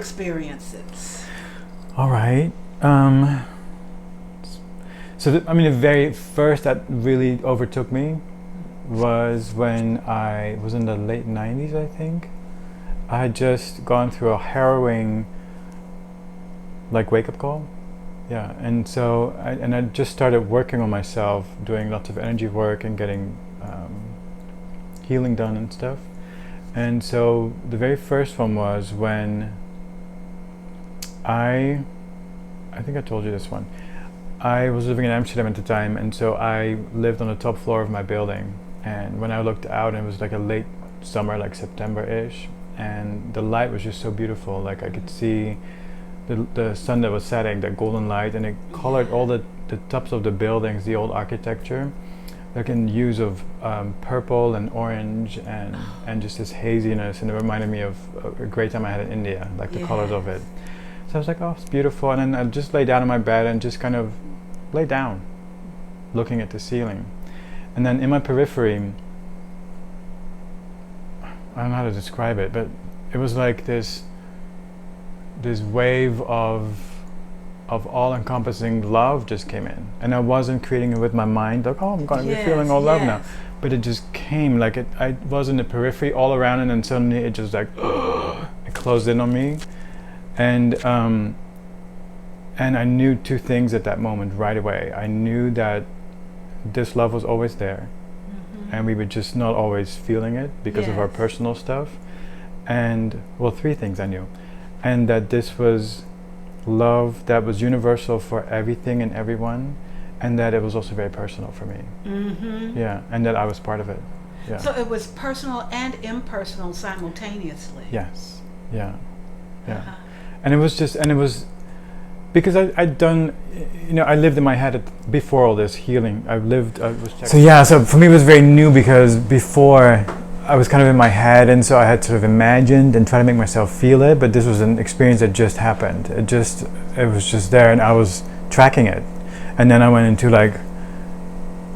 experiences? All right. So the very first that really overtook me was when I was in the late 90s, I think. I had just gone through a harrowing wake-up call. Yeah, and so I just started working on myself, doing lots of energy work and getting healing done and stuff. And so the very first one was when I think I told you this one. I was living in Amsterdam at the time, and so I lived on the top floor of my building. And when I looked out, it was like a late summer, like September-ish, and the light was just so beautiful. Like I could see the sun that was setting, that golden light, and it colored all the tops of the buildings, the old architecture, like in hues of purple and orange and just this haziness, and it reminded me of a great time I had in India, like the colors of it. So I was like, oh, it's beautiful, and then I just lay down on my bed and just kind of lay down, looking at the ceiling. And then in my periphery, I don't know how to describe it, but it was like this wave of all-encompassing love just came in, and I wasn't creating it with my mind, like, oh, I'm going to be feeling all love now, but it just came, like I was in the periphery all around, and then suddenly it just like it closed in on me, and I knew two things at that moment right away. I knew that this love was always there, and we were just not always feeling it because of our personal stuff, and three things I knew, and that this was love that was universal for everything and everyone, and that it was also very personal for me. Yeah, and that I was part of it. Yeah. So it was personal and impersonal simultaneously. Yes. Yeah. Yeah. And it was because I'd done, I lived in my head before all this healing. So for me it was very new, because before I was kind of in my head, and so I had sort of imagined and tried to make myself feel it, but this was an experience that just happened. It was just there, and I was tracking it. And then I went into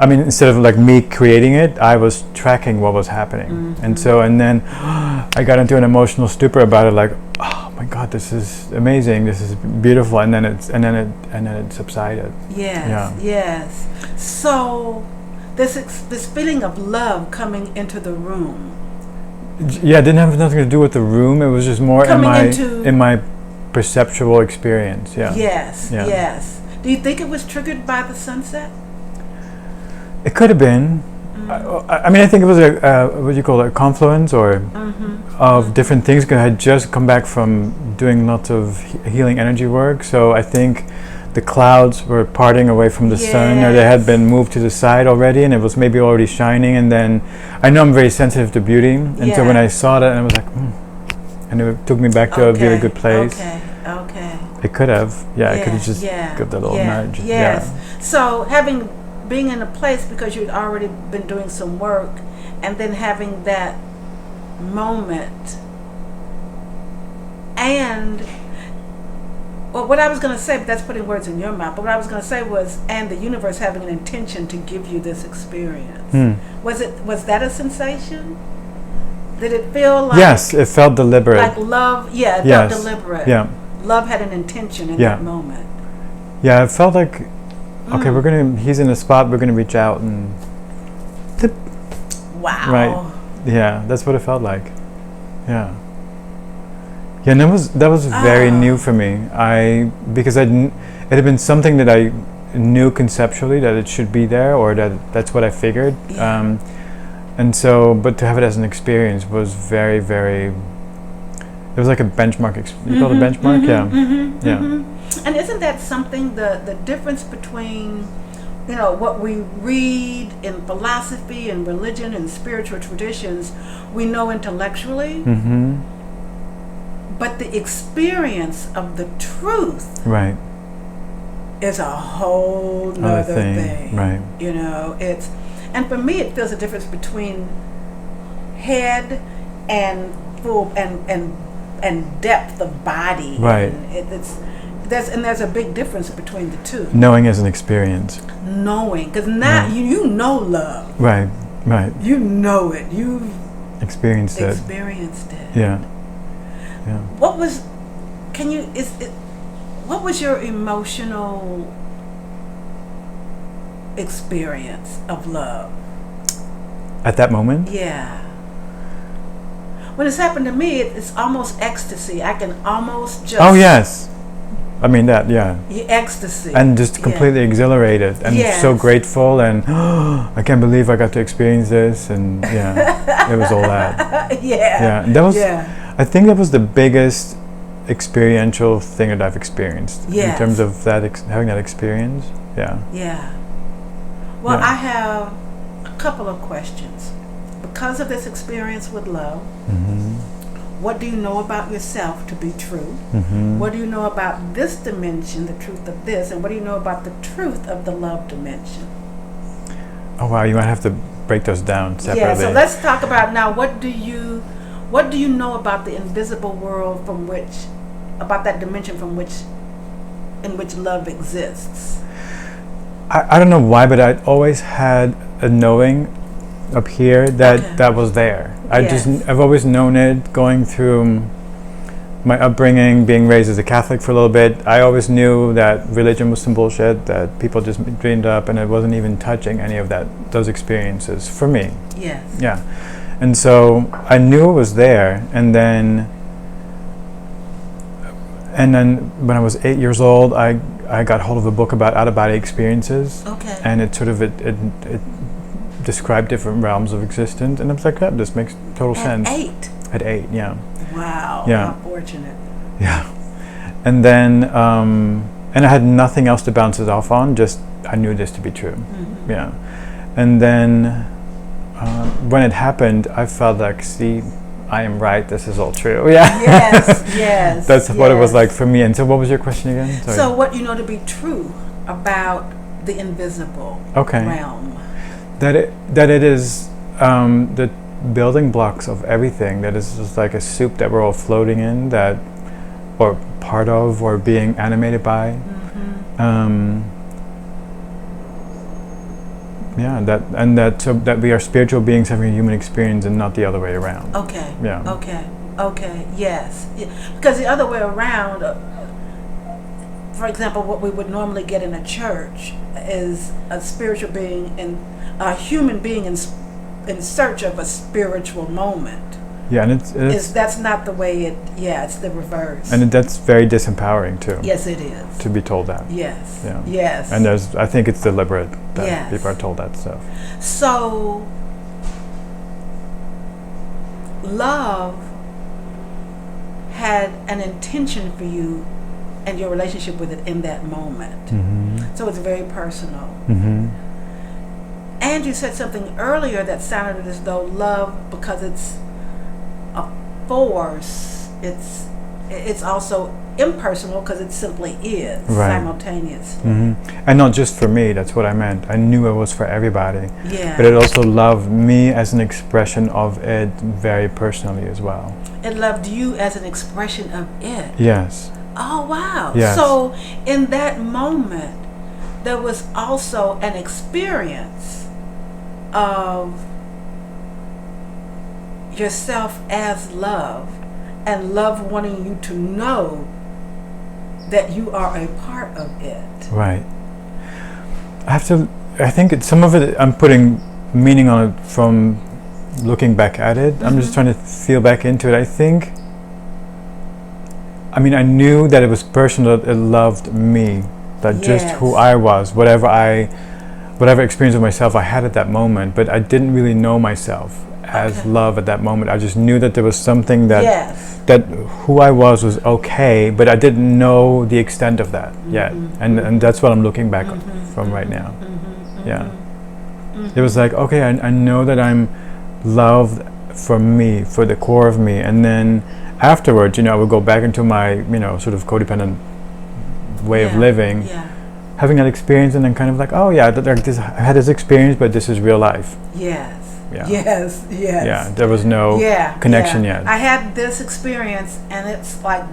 instead of me creating it, I was tracking what was happening. And then I got into an emotional stupor about it, like, oh my God, this is amazing, this is beautiful, and then it subsided. Yes. So this feeling of love coming into the room. Yeah, it didn't have nothing to do with the room. It was just more in my perceptual experience. Yeah. Yes. Do you think it was triggered by the sunset? It could have been. I think it was a confluence of different things, because I had just come back from doing lots of healing energy work. So I think the clouds were parting away from the sun, or they had been moved to the side already, and it was maybe already shining. And then I know I'm very sensitive to beauty, and so when I saw that, and I was like, and it took me back to a really good place. Okay. It could have, it could have just given that little nudge. Yes. So being in a place because you'd already been doing some work, and then having that moment, and what I was going to say, but that's putting words in your mouth, but what I was going to say was, and the universe having an intention to give you this experience. Was that a sensation? Did it feel like... Yes, it felt deliberate. Like love, it felt deliberate. Yeah. Love had an intention in that moment. Yeah, it felt like, okay, he's in a spot, we're going to reach out and... Wow. Right. Yeah, that's what it felt like. Yeah. Yeah, and that was very new for me. Because it had been something that I knew conceptually that it should be there, or that's what I figured. Yeah. And so, but to have it as an experience was very, very. It was like a benchmark. You call it a benchmark, yeah. And isn't that something, the difference between, what we read in philosophy and religion and spiritual traditions, we know intellectually. But the experience of the truth is a whole nother thing. Right. And for me, it feels a difference between head and full and depth of body. Right. There's a big difference between the two. Knowing as an experience. Knowing, because now you know love. Right. You know it. You've experienced it. Experienced it. Yeah. What was can you, what was your emotional experience of love? At that moment? Yeah. When it's happened to me, it's almost ecstasy. I can almost just... Oh, yes. I mean that, yeah. Ecstasy. And just completely exhilarated and so grateful and I can't believe I got to experience this, and yeah, it was all that. Yeah. And that was, I think that was the biggest experiential thing that I've experienced in terms of that having that experience. Yeah. Yeah. Well, I have a couple of questions. Because of this experience with love, what do you know about yourself to be true? What do you know about this dimension, the truth of this, and what do you know about the truth of the love dimension? Oh wow, you might have to break those down separately. Yeah, so let's talk about now, what do you know about the invisible world from which, about that dimension from which, in which love exists? I don't know why, but I always had a knowing up here that that was there. I've always known it, going through my upbringing, being raised as a Catholic for a little bit. I always knew that religion was some bullshit, that people just dreamed up, and it wasn't even touching any of those experiences for me. Yes. Yeah. And so I knew it was there, and then when I was 8 years old, I got hold of a book about out-of-body experiences. Okay. And it sort of it described different realms of existence, and I was like, yeah, this makes total sense. At 8, yeah. Wow. Yeah. How fortunate. Yeah. And then and I had nothing else to bounce it off on, just I knew this to be true. Yeah. And then when it happened, I felt like, see, I am right, this is all true. Yeah. Yes. That's what it was like for me. And so what was your question again? Sorry. So what you know to be true about the invisible realm? That it is the building blocks of everything, that is just like a soup that we're all floating in, that, or part of, or being animated by. Yeah, that we are spiritual beings having a human experience and not the other way around. Okay. Yeah. Okay. Yes. Yeah. Because the other way around, for example, what we would normally get in a church is a spiritual being and a human being in search of a spiritual moment. Yeah, and that's not the way it. Yeah, it's the reverse. And that's very disempowering too. Yes, it is. To be told that. Yes. Yeah. Yes. And I think it's deliberate that people are told that stuff. So, love had an intention for you and your relationship with it in that moment. So it's very personal. And you said something earlier that sounded as though love, because it's a force, it's also impersonal because it simply is simultaneous. And not just for me, that's what I meant. I knew it was for everybody. Yeah. But it also loved me as an expression of it very personally as well. It loved you as an expression of it. Yes. Oh, wow. Yes. So in that moment, there was also an experience of yourself as love, and love wanting you to know that you are a part of it. Right. I think some of it I'm putting meaning on it from looking back at it. I'm just trying to feel back into it. I knew that it was personal, that it loved me, that just who I was, whatever experience of myself I had at that moment, but I didn't really know myself as love at that moment. I just knew that there was something that who I was okay, but I didn't know the extent of that yet. And that's what I'm looking back from right now. Yeah. It was like, okay, I know that I'm loved for me, for the core of me, and then afterwards, I would go back into my, sort of codependent way of living, having that experience, and then kind of like, oh yeah, I had this experience, but this is real life. Yes. Yeah. Yes. Yeah, there was no connection yet. I had this experience, and it's like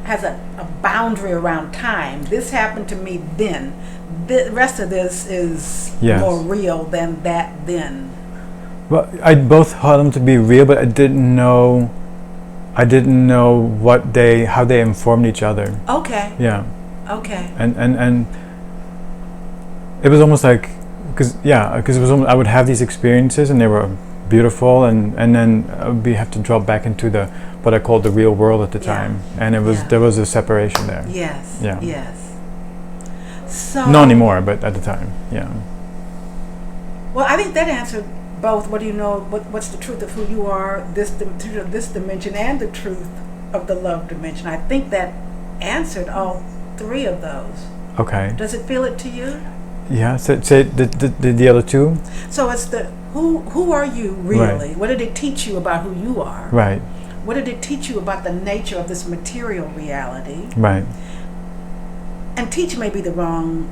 has a boundary around time. This happened to me then. The rest of this is more real than that then. Well, I both held them to be real, but I didn't know I didn't know how they informed each other. Okay. Yeah. Okay. And it was almost like, because it was almost, I would have these experiences and they were beautiful, and then I would have to drop back into what I called the real world at the time, and there was a separation there. Yes. Yeah. Yes. So not anymore, but at the time, yeah. Well, I think that answered both. What do you know? What's the truth of who you are? This dimension and the truth of the love dimension. I think that answered all three of those. Okay. Does it feel it to you? Yeah. So the other two. So it's the who are you really? Right. What did it teach you about who you are? Right. What did it teach you about the nature of this material reality? Right. And teach may be the wrong,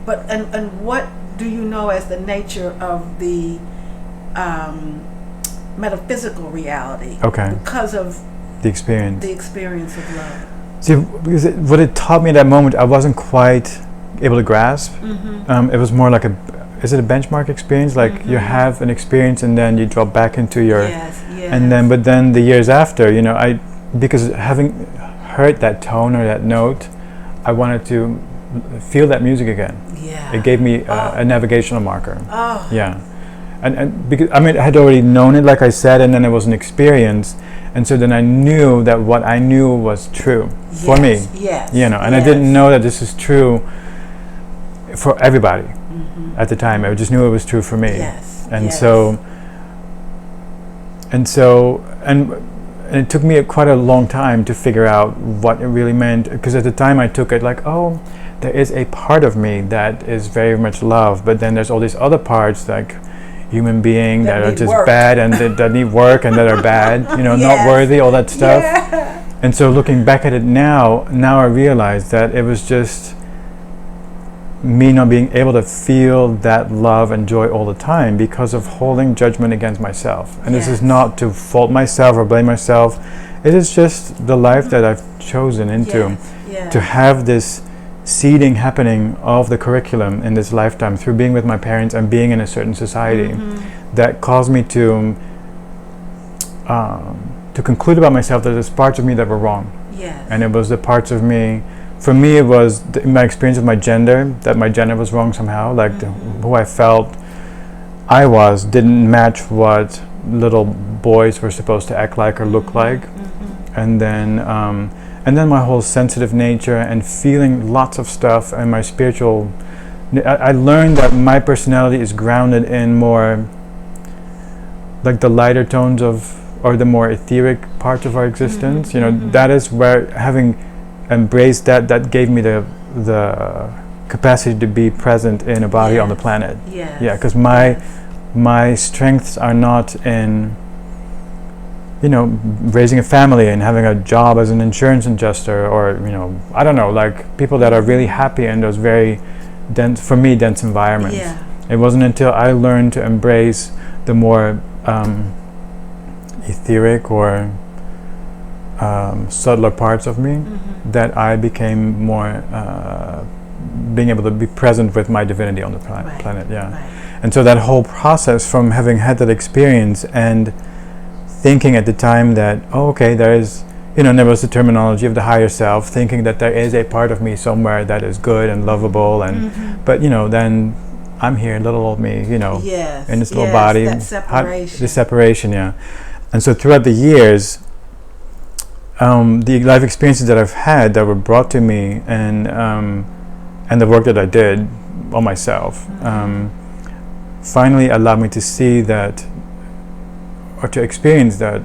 but and what do you know as the nature of the metaphysical reality? Okay. Because of the experience of love. See, because what it taught me at that moment, I wasn't quite able to grasp. Mm-hmm. It was more like is it a benchmark experience? Like mm-hmm. you have an experience and then you drop back into your, but then the years after, because having heard that tone or that note, I wanted to feel that music again. Yeah. It gave me a navigational marker. Oh. Yeah. And because, I had already known it, like I said, and then it was an experience. And so then I knew that what I knew was true for me. Yes. And I didn't know that this is true for everybody mm-hmm. at the time. I just knew it was true for me. Yes. And and it took me quite a long time to figure out what it really meant, because at the time I took it like, oh, there is a part of me that is very much love, but then there's all these other parts like human being that are just work. Bad and that need work and that are bad, not worthy, all that stuff. Yeah. And so looking back at it now I realize that it was just me not being able to feel that love and joy all the time because of holding judgment against myself. And this is not to fault myself or blame myself. It is just the life that I've chosen into to have this seeding happening of the curriculum in this lifetime through being with my parents and being in a certain society mm-hmm. that caused me to conclude about myself that there's parts of me that were wrong. Yes. And it was the parts of me. For me, it was my experience of my gender, that my gender was wrong somehow, like mm-hmm. Who I felt I was didn't match what little boys were supposed to act like or look mm-hmm. like. Mm-hmm. And then my whole sensitive nature and feeling lots of stuff and my spiritual, I learned that my personality is grounded in more like the lighter tones or the more etheric parts of our existence. Mm-hmm. That is where having embraced that gave me the capacity to be present in a body on the planet. Yes. Yeah, because my strengths are not in raising a family and having a job as an insurance adjuster, or I don't know, like people that are really happy in those very dense environments. Yeah. It wasn't until I learned to embrace the more etheric or subtler parts of me mm-hmm. that I became more being able to be present with my divinity on the planet. Yeah. Right. And so that whole process from having had that experience and thinking at the time that, there is, there was the terminology of the higher self, thinking that there is a part of me somewhere that is good and lovable, and mm-hmm. but then I'm here, little old me, in this little body. That separation. The separation, yeah. And so throughout the years, the life experiences that I've had that were brought to me, and the work that I did on myself, mm-hmm. Finally allowed me to see that, or to experience that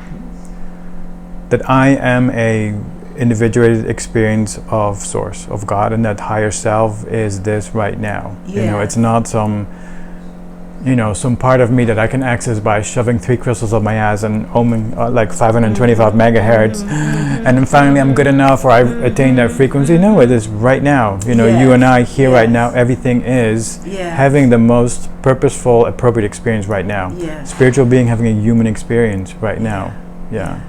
I am a individuated experience of Source, of God, and that higher self is this right now. Yeah. It's not some part of me that I can access by shoving 3 crystals up my ass and oming like 525 megahertz, mm-hmm. and then finally I'm good enough, or I attain that frequency. No, it is right now. You and I here right now. Everything is having the most purposeful, appropriate experience right now. Spiritual being having a human experience right now. Yeah.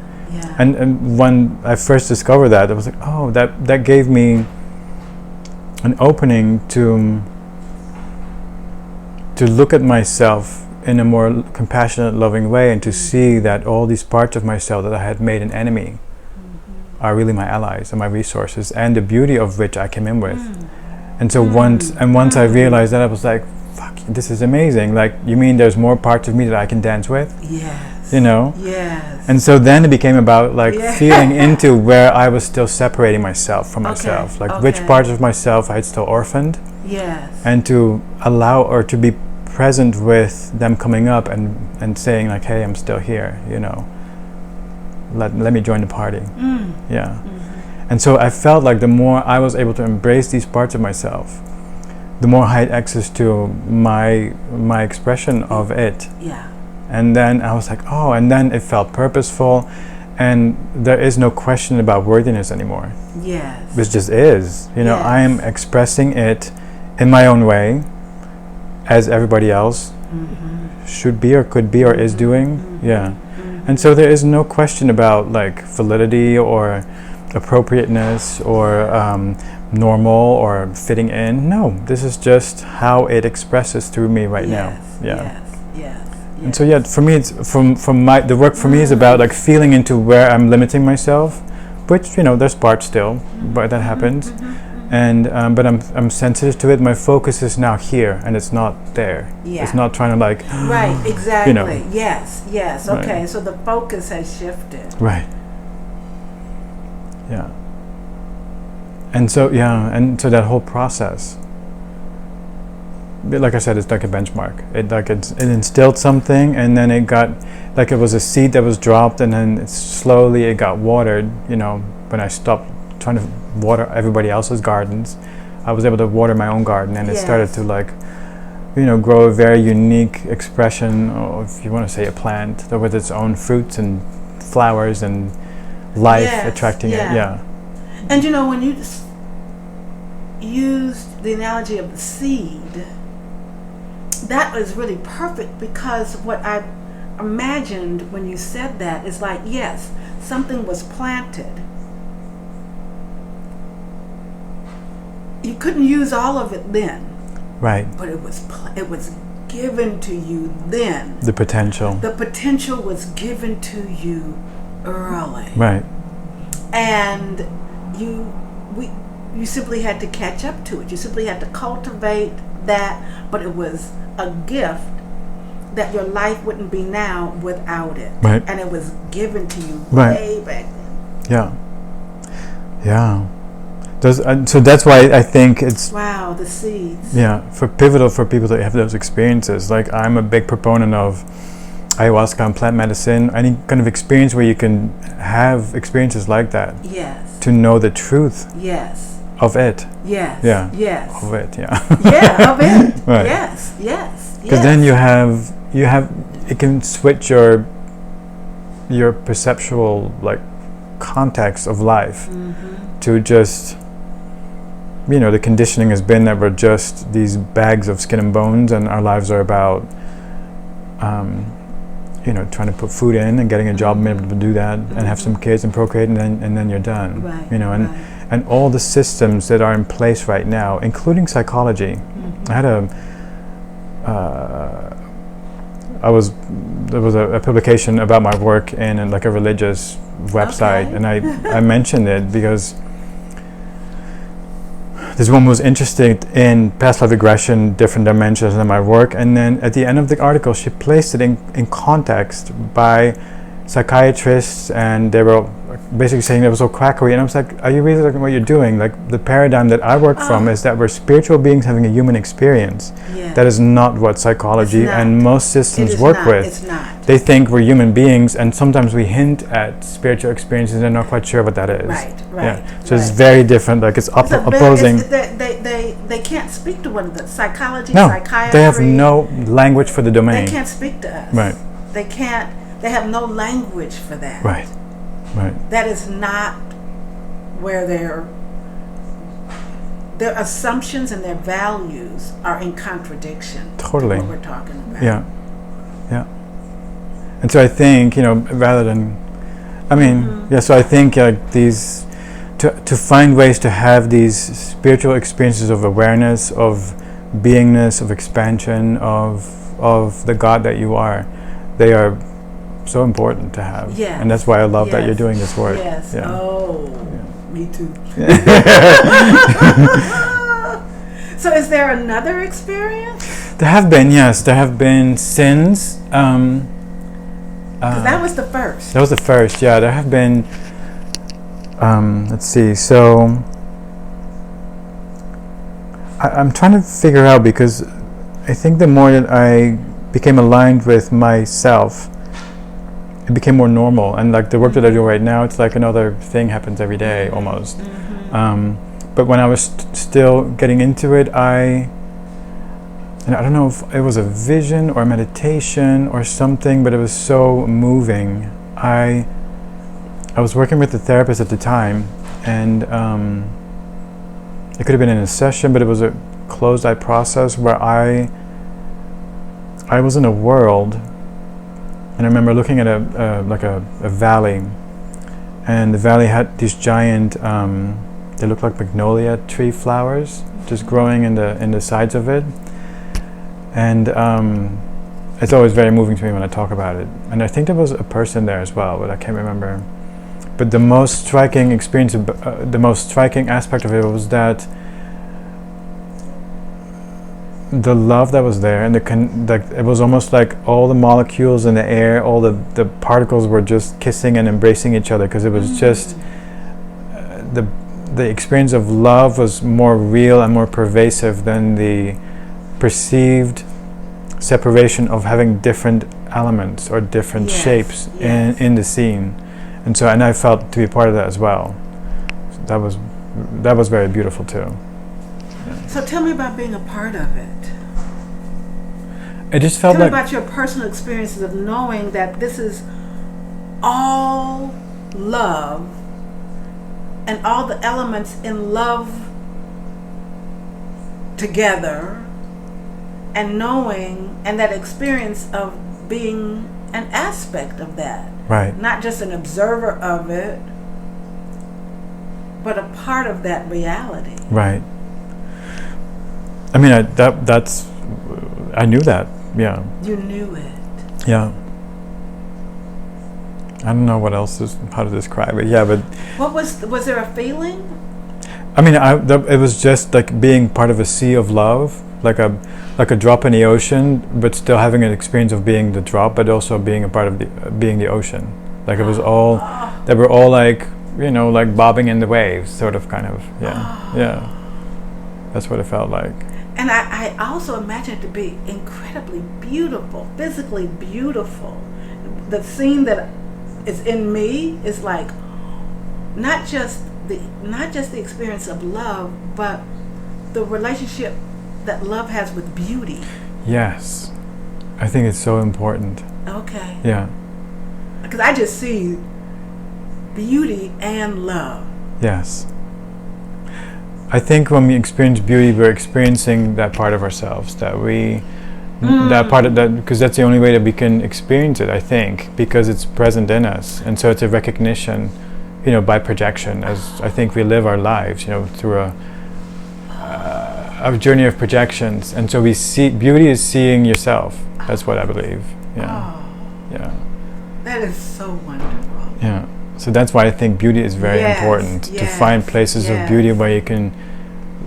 And when I first discovered that, I was like, oh, that gave me an opening to look at myself in a more compassionate, loving way, and to see that all these parts of myself that I had made an enemy are really my allies and my resources, and the beauty of which I came in with. And so once I realized that, I was like, fuck, this is amazing. Like, you mean there's more parts of me that I can dance with? Yes. You know? Yes. And so then it became about like feeling into where I was still separating myself from myself. Like which parts of myself I had still orphaned. Yes. And to allow or to be present with them coming up and saying like, hey, I'm still here, you know. Let me join the party. Yeah. And so I felt like the more I was able to embrace these parts of myself, the more I had access to my expression of it. Yeah. And then I was like, oh, and then it felt purposeful, and there is no question about worthiness anymore. Yes. It just is. You know, Yes. I am expressing it in my own way, as everybody else should be or could be or is doing. Yeah. And so there is no question about like validity or appropriateness or normal or fitting in. No, this is just how it expresses through me right now. Yeah. Yes. Yes. And so yeah, for me, it's from my the work for me is about like feeling into where I'm limiting myself, which, you know, there's parts still, but that happens. And but I'm sensitive to it. My focus is now here, and it's not there. Yeah. It's not trying to like. Right. Exactly. You know. Yes. Yes. Right. Okay. So the focus has shifted. Right. Yeah. And so so that whole process, like I said, it's like a benchmark. It instilled something, and then it got like it was a seed that was dropped, and then slowly it got watered. You know, when I stopped trying to water everybody else's gardens, I was able to water my own garden, and it started to like, you know, grow a very unique expression, or if you want to say a plant, with its own fruits and flowers and life attracting it. Yeah. And you know, when you used the analogy of the seed, that was really perfect, because what I imagined when you said that is like, yes, something was planted. You couldn't use all of it then. Right. But it was given to you then. The potential. The potential was given to you early. Right. And you simply had to catch up to it. You simply had to cultivate that, but it was a gift that your life wouldn't be now without it. Right. And it was given to you way back then. Yeah. Yeah. So that's why I think it's the seeds. Yeah, pivotal for people to have those experiences. Like, I'm a big proponent of ayahuasca and plant medicine, any kind of experience where you can have experiences like that. Yes. To know the truth. Yes. Of it. Yes. Yeah. Yes. Of it. Yeah. Yeah. Of it. Right. Yes. Yes. Because then you have it can switch your perceptual like context of life to just, you know, the conditioning has been that we're just these bags of skin and bones, and our lives are about you know, trying to put food in and getting a job and being able to do that and have some kids and procreate, and then you're done. Right. You know, and all the systems that are in place right now, including psychology. I had there was a publication about my work in like a religious website, and I mentioned it because this woman was interested in past life regression, different dimensions in my work, and then at the end of the article she placed it in context by psychiatrists, and they were basically saying it was all quackery, and I was like, are you really looking at what you're doing? Like, the paradigm that I work from is that we're spiritual beings having a human experience. Yeah. That is not what psychology and most systems work with. It's not. They think we're human beings, and sometimes we hint at spiritual experiences and they're not quite sure what that is. Right. Yeah. So it's very different, like it's opposing. They can't speak to one another. Psychology, No, psychiatry. they have no language for the domain. They can't speak to us. Right. They can't. They have no language for that. Right. Right. That is not where their assumptions and their values are in contradiction. Totally. To what we're talking about. Yeah. Yeah. And so I think, you know, rather than, I mean, so I think these, to find ways to have these spiritual experiences of awareness, of beingness, of expansion, of of the God that you are, they are so important to have. Yes. And that's why I love Yes. that you're doing this work. Yes. Yeah. Oh, me too. So is there another experience? There have been, yes. There have been sins. Because that was the first. That was the first, yeah. There have been, let's see, so I'm trying to figure out, because I think the more that I became aligned with myself, it became more normal. And like the work that I do right now, it's like another thing happens every day almost. But when I was still getting into it, and I don't know if it was a vision or meditation or something, but it was so moving. I was working with a therapist at the time, and it could have been in a session, but it was a closed-eye process where I was in a world, and I remember looking at a valley, and the valley had these giant, they looked like magnolia tree flowers just growing in the sides of it. And it's always very moving to me when I talk about it. And I think there was a person there as well, but I can't remember. But the most striking experience, the most striking aspect of it was that the love that was there, and it was almost like all the molecules in the air, all the particles were just kissing and embracing each other, because it was just the experience of love was more real and more pervasive than the perceived separation of having different elements or different shapes in the scene. And I felt to be part of that as well. So that was very beautiful too. So tell me about being a part of it. It just felt Tell like... me about your personal experiences of knowing that this is all love and all the elements in love together, and knowing, and that experience of being an aspect of that. Right. Not just an observer of it, but a part of that reality. Right. I mean, I knew that. Yeah. You knew it. Yeah. I don't know how to describe it. Yeah, but was there a feeling? I mean, it was just like being part of a sea of love, like a drop in the ocean, but still having an experience of being the drop, but also being a part of being the ocean. Like it was all, they were all like, like bobbing in the waves, sort of, kind of. Yeah, yeah. That's what it felt like. And I also imagine it to be incredibly beautiful, physically beautiful. The scene that is in me is like not just the experience of love, but the relationship that love has with beauty. Yes, I think it's so important. Okay. Yeah. Because I just see beauty and love. Yes. I think when we experience beauty, we're experiencing that part of ourselves that part of that, because that's the only way that we can experience it, I think, because it's present in us. And so it's a recognition, by projection, as I think we live our lives, through a journey of projections. And so we see, beauty is seeing yourself. That's what I believe. Yeah. Oh, yeah. That is so wonderful. Yeah. So that's why I think beauty is very important, to find places of beauty where you can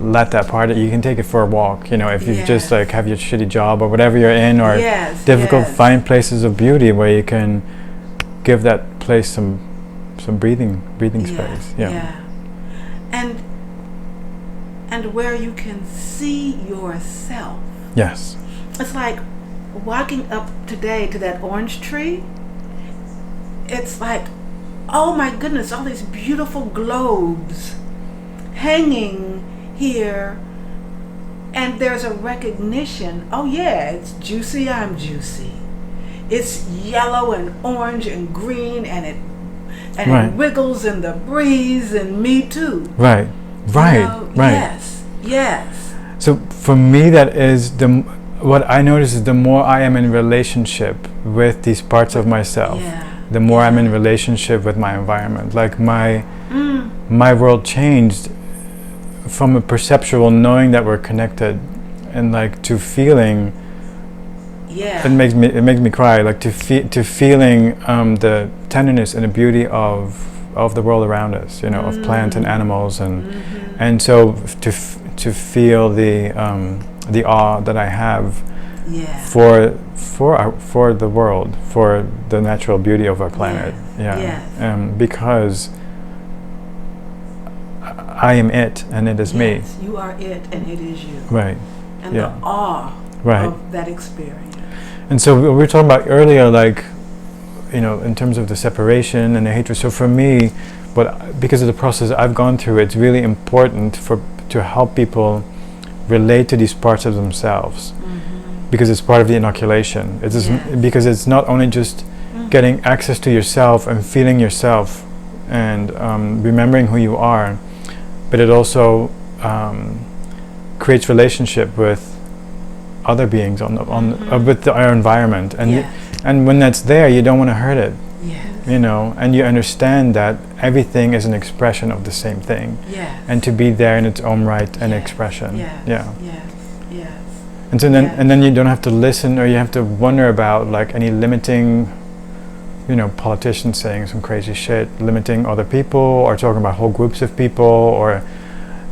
let that part of you can take it for a walk. If you just like have your shitty job or whatever you're in, or difficult, find places of beauty where you can give that place some breathing space. Yeah. And where you can see yourself. Yes. It's like walking up today to that orange tree. It's like, oh my goodness, all these beautiful globes hanging here, and there's a recognition, oh yeah, it's juicy, I'm juicy. It's yellow and orange and green, and it wiggles in the breeze, and me too. Right. Yes. So for me, that is what I notice is the more I am in relationship with these parts of myself, the more I'm in relationship with my environment. Like my world changed from a perceptual knowing that we're connected, and like to feeling Yeah. it makes me cry, like to feeling the tenderness and the beauty of the world around us, of plants and animals, and so to feel the awe that I have for the world, for the natural beauty of our planet. Because I am it and it is me. You are it and it is you. Right. And the awe of that experience. And so we were talking about earlier, like, in terms of the separation and the hatred. So for me, because of the process I've gone through, it's really important to help people relate to these parts of themselves, because it's part of the inoculation. Because it's not only just getting access to yourself and feeling yourself and remembering who you are, but it also creates relationship with other beings with our environment, and when that's there, you don't want to hurt it. And you understand that everything is an expression of the same thing, and to be there in its own right and expression. And so then you don't have to listen, or you have to wonder about like any limiting, politicians saying some crazy shit, limiting other people, or talking about whole groups of people,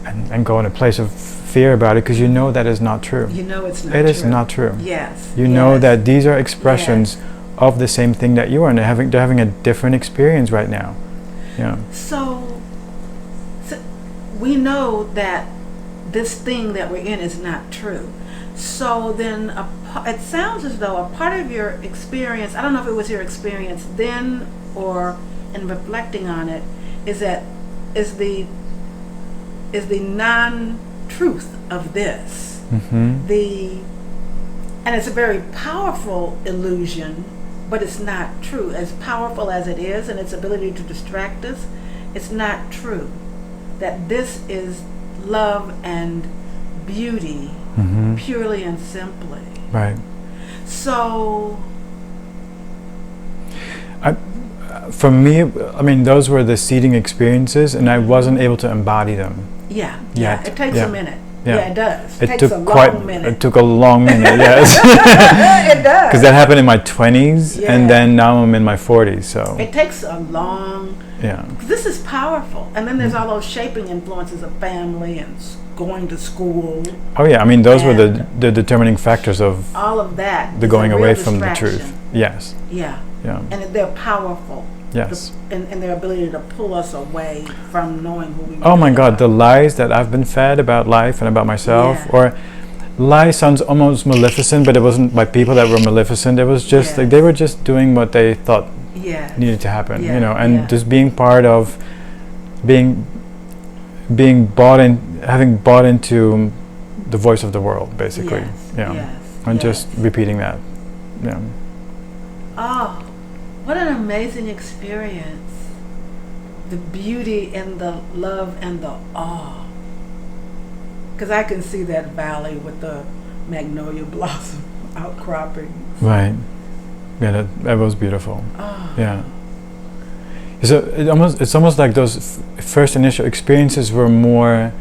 and go in a place of fear about it, because that is not true. It's not true. It is not true. You know that these are expressions of the same thing that you are, and they're having a different experience right now. So we know that this thing that we're in is not true. So then it sounds as though a part of your experience, I don't know if it was your experience then or in reflecting on it, is the non-truth of this. And it's a very powerful illusion, but it's not true. As powerful as it is and its ability to distract us, it's not true. That this is love and beauty, purely and simply. Right. So for me, those were the seeding experiences, and I wasn't able to embody them. It takes a minute. It does. It takes a long minute. It took a long minute, yes. It does. Because that happened in my 20s, and then now I'm in my 40s, so. It takes a long... This is powerful. And then there's all those shaping influences of family and going to school. Oh yeah, those were the determining factors of... all of that. The going away from the truth. Yes. And they're powerful. Yes. And their ability to pull us away from knowing who we are. Oh my God, the lies that I've been fed about life and about myself, or lie sounds almost maleficent, but it wasn't by people that were maleficent. It was just like they were just doing what they thought needed to happen, and just being part of being bought in, having bought into the voice of the world, basically. Just repeating that. Oh, what an amazing experience. The beauty and the love and the awe. Because I can see that valley with the magnolia blossom outcropping. Right. Yeah, that was beautiful. Yeah. So it's almost like those first initial experiences were more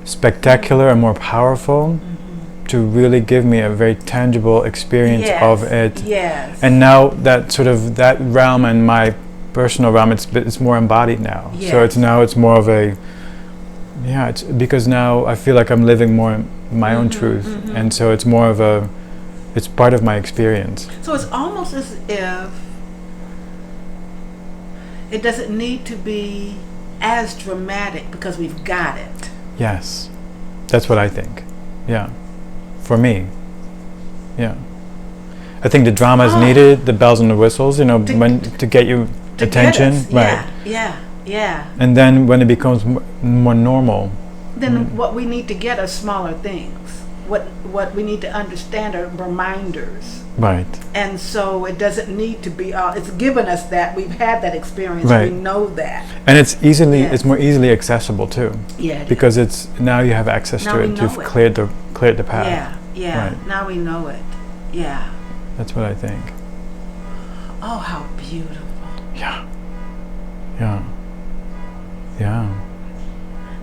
spectacular and more powerful to really give me a very tangible experience of it. And now that sort of that realm and my personal realm, it's more embodied now. So it's more of a it's because now I feel like I'm living more my own truth, and so it's more of it's part of my experience. So it's almost as if it doesn't need to be as dramatic because we've got it. Yes, that's what I think. For me, I think the drama is needed, the bells and the whistles, to get you attention, right? And then when it becomes more normal, then what we need to get are smaller things. What we need to understand are reminders. Right. And so it doesn't need to be it's given us that. We've had that experience. Right. We know that. And it's more easily accessible too. Because it's now you have access to it. You've cleared the path. Right. Now we know it. That's what I think. Oh, how beautiful.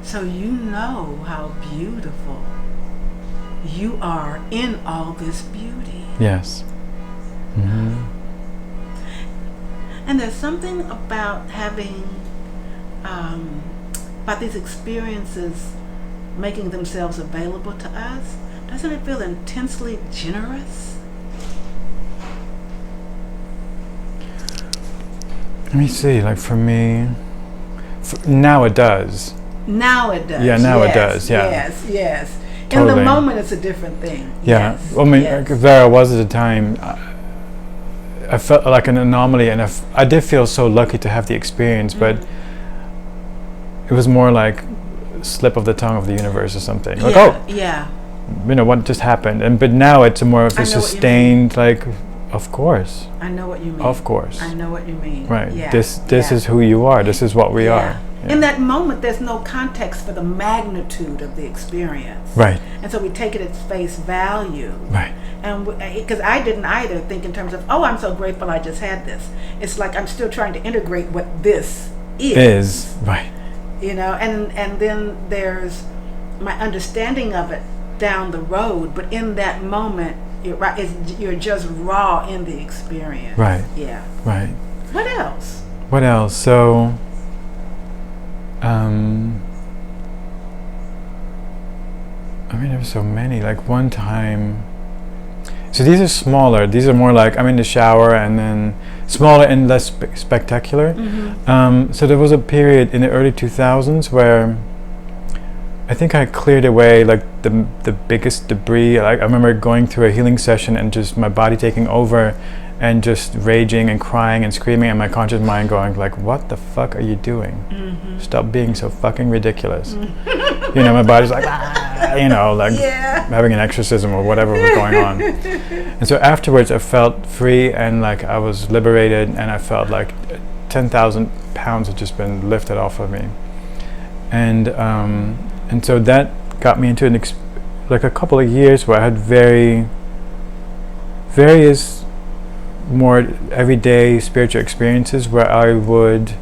So you know how beautiful you are in all this beauty. Yes. Mm-hmm. And there's something about having, about these experiences making themselves available to us. Doesn't it feel intensely generous? Let me see, like for me, now it does. Now it does. Yeah, now yes, it does, yeah. Yes. Totally. In the moment, it's a different thing. Yeah, Yes, I mean, yes. there I was at the time. I felt like an anomaly, and I did feel so lucky to have the experience, but it was more like a slip of the tongue of the universe or something. Like, yeah. You know, what just happened? But now it's more of a sustained, like, of course. I know what you mean. Of course. I know what you mean. Right. Yeah. This is who you are. This is what we are. In that moment, there's no context for the magnitude of the experience. Right. And so we take it at face value. Right. And because I didn't either think in terms of, oh, I'm so grateful I just had this. It's like I'm still trying to integrate what this is. Right. You know, and then there's my understanding of it down the road. But in that moment, you're just raw in the experience. Right. Yeah. Right. What else? What else? So, I mean, there were so many. Like one time, so these are smaller. These are more like I'm in the shower, and then smaller and less spectacular. Mm-hmm. So there was a period in the early 2000s where I think I cleared away like the biggest debris. Like I remember going through a healing session and just my body taking over and just raging and crying and screaming, and my conscious mind going like, what the fuck are you doing? Mm-hmm. Stop being so fucking ridiculous. You know, my body's like, you know, like having an exorcism or whatever was going on. And so afterwards I felt free and like I was liberated, and I felt like 10,000 pounds had just been lifted off of me. And so that got me into like a couple of years where I had various more everyday spiritual experiences where I would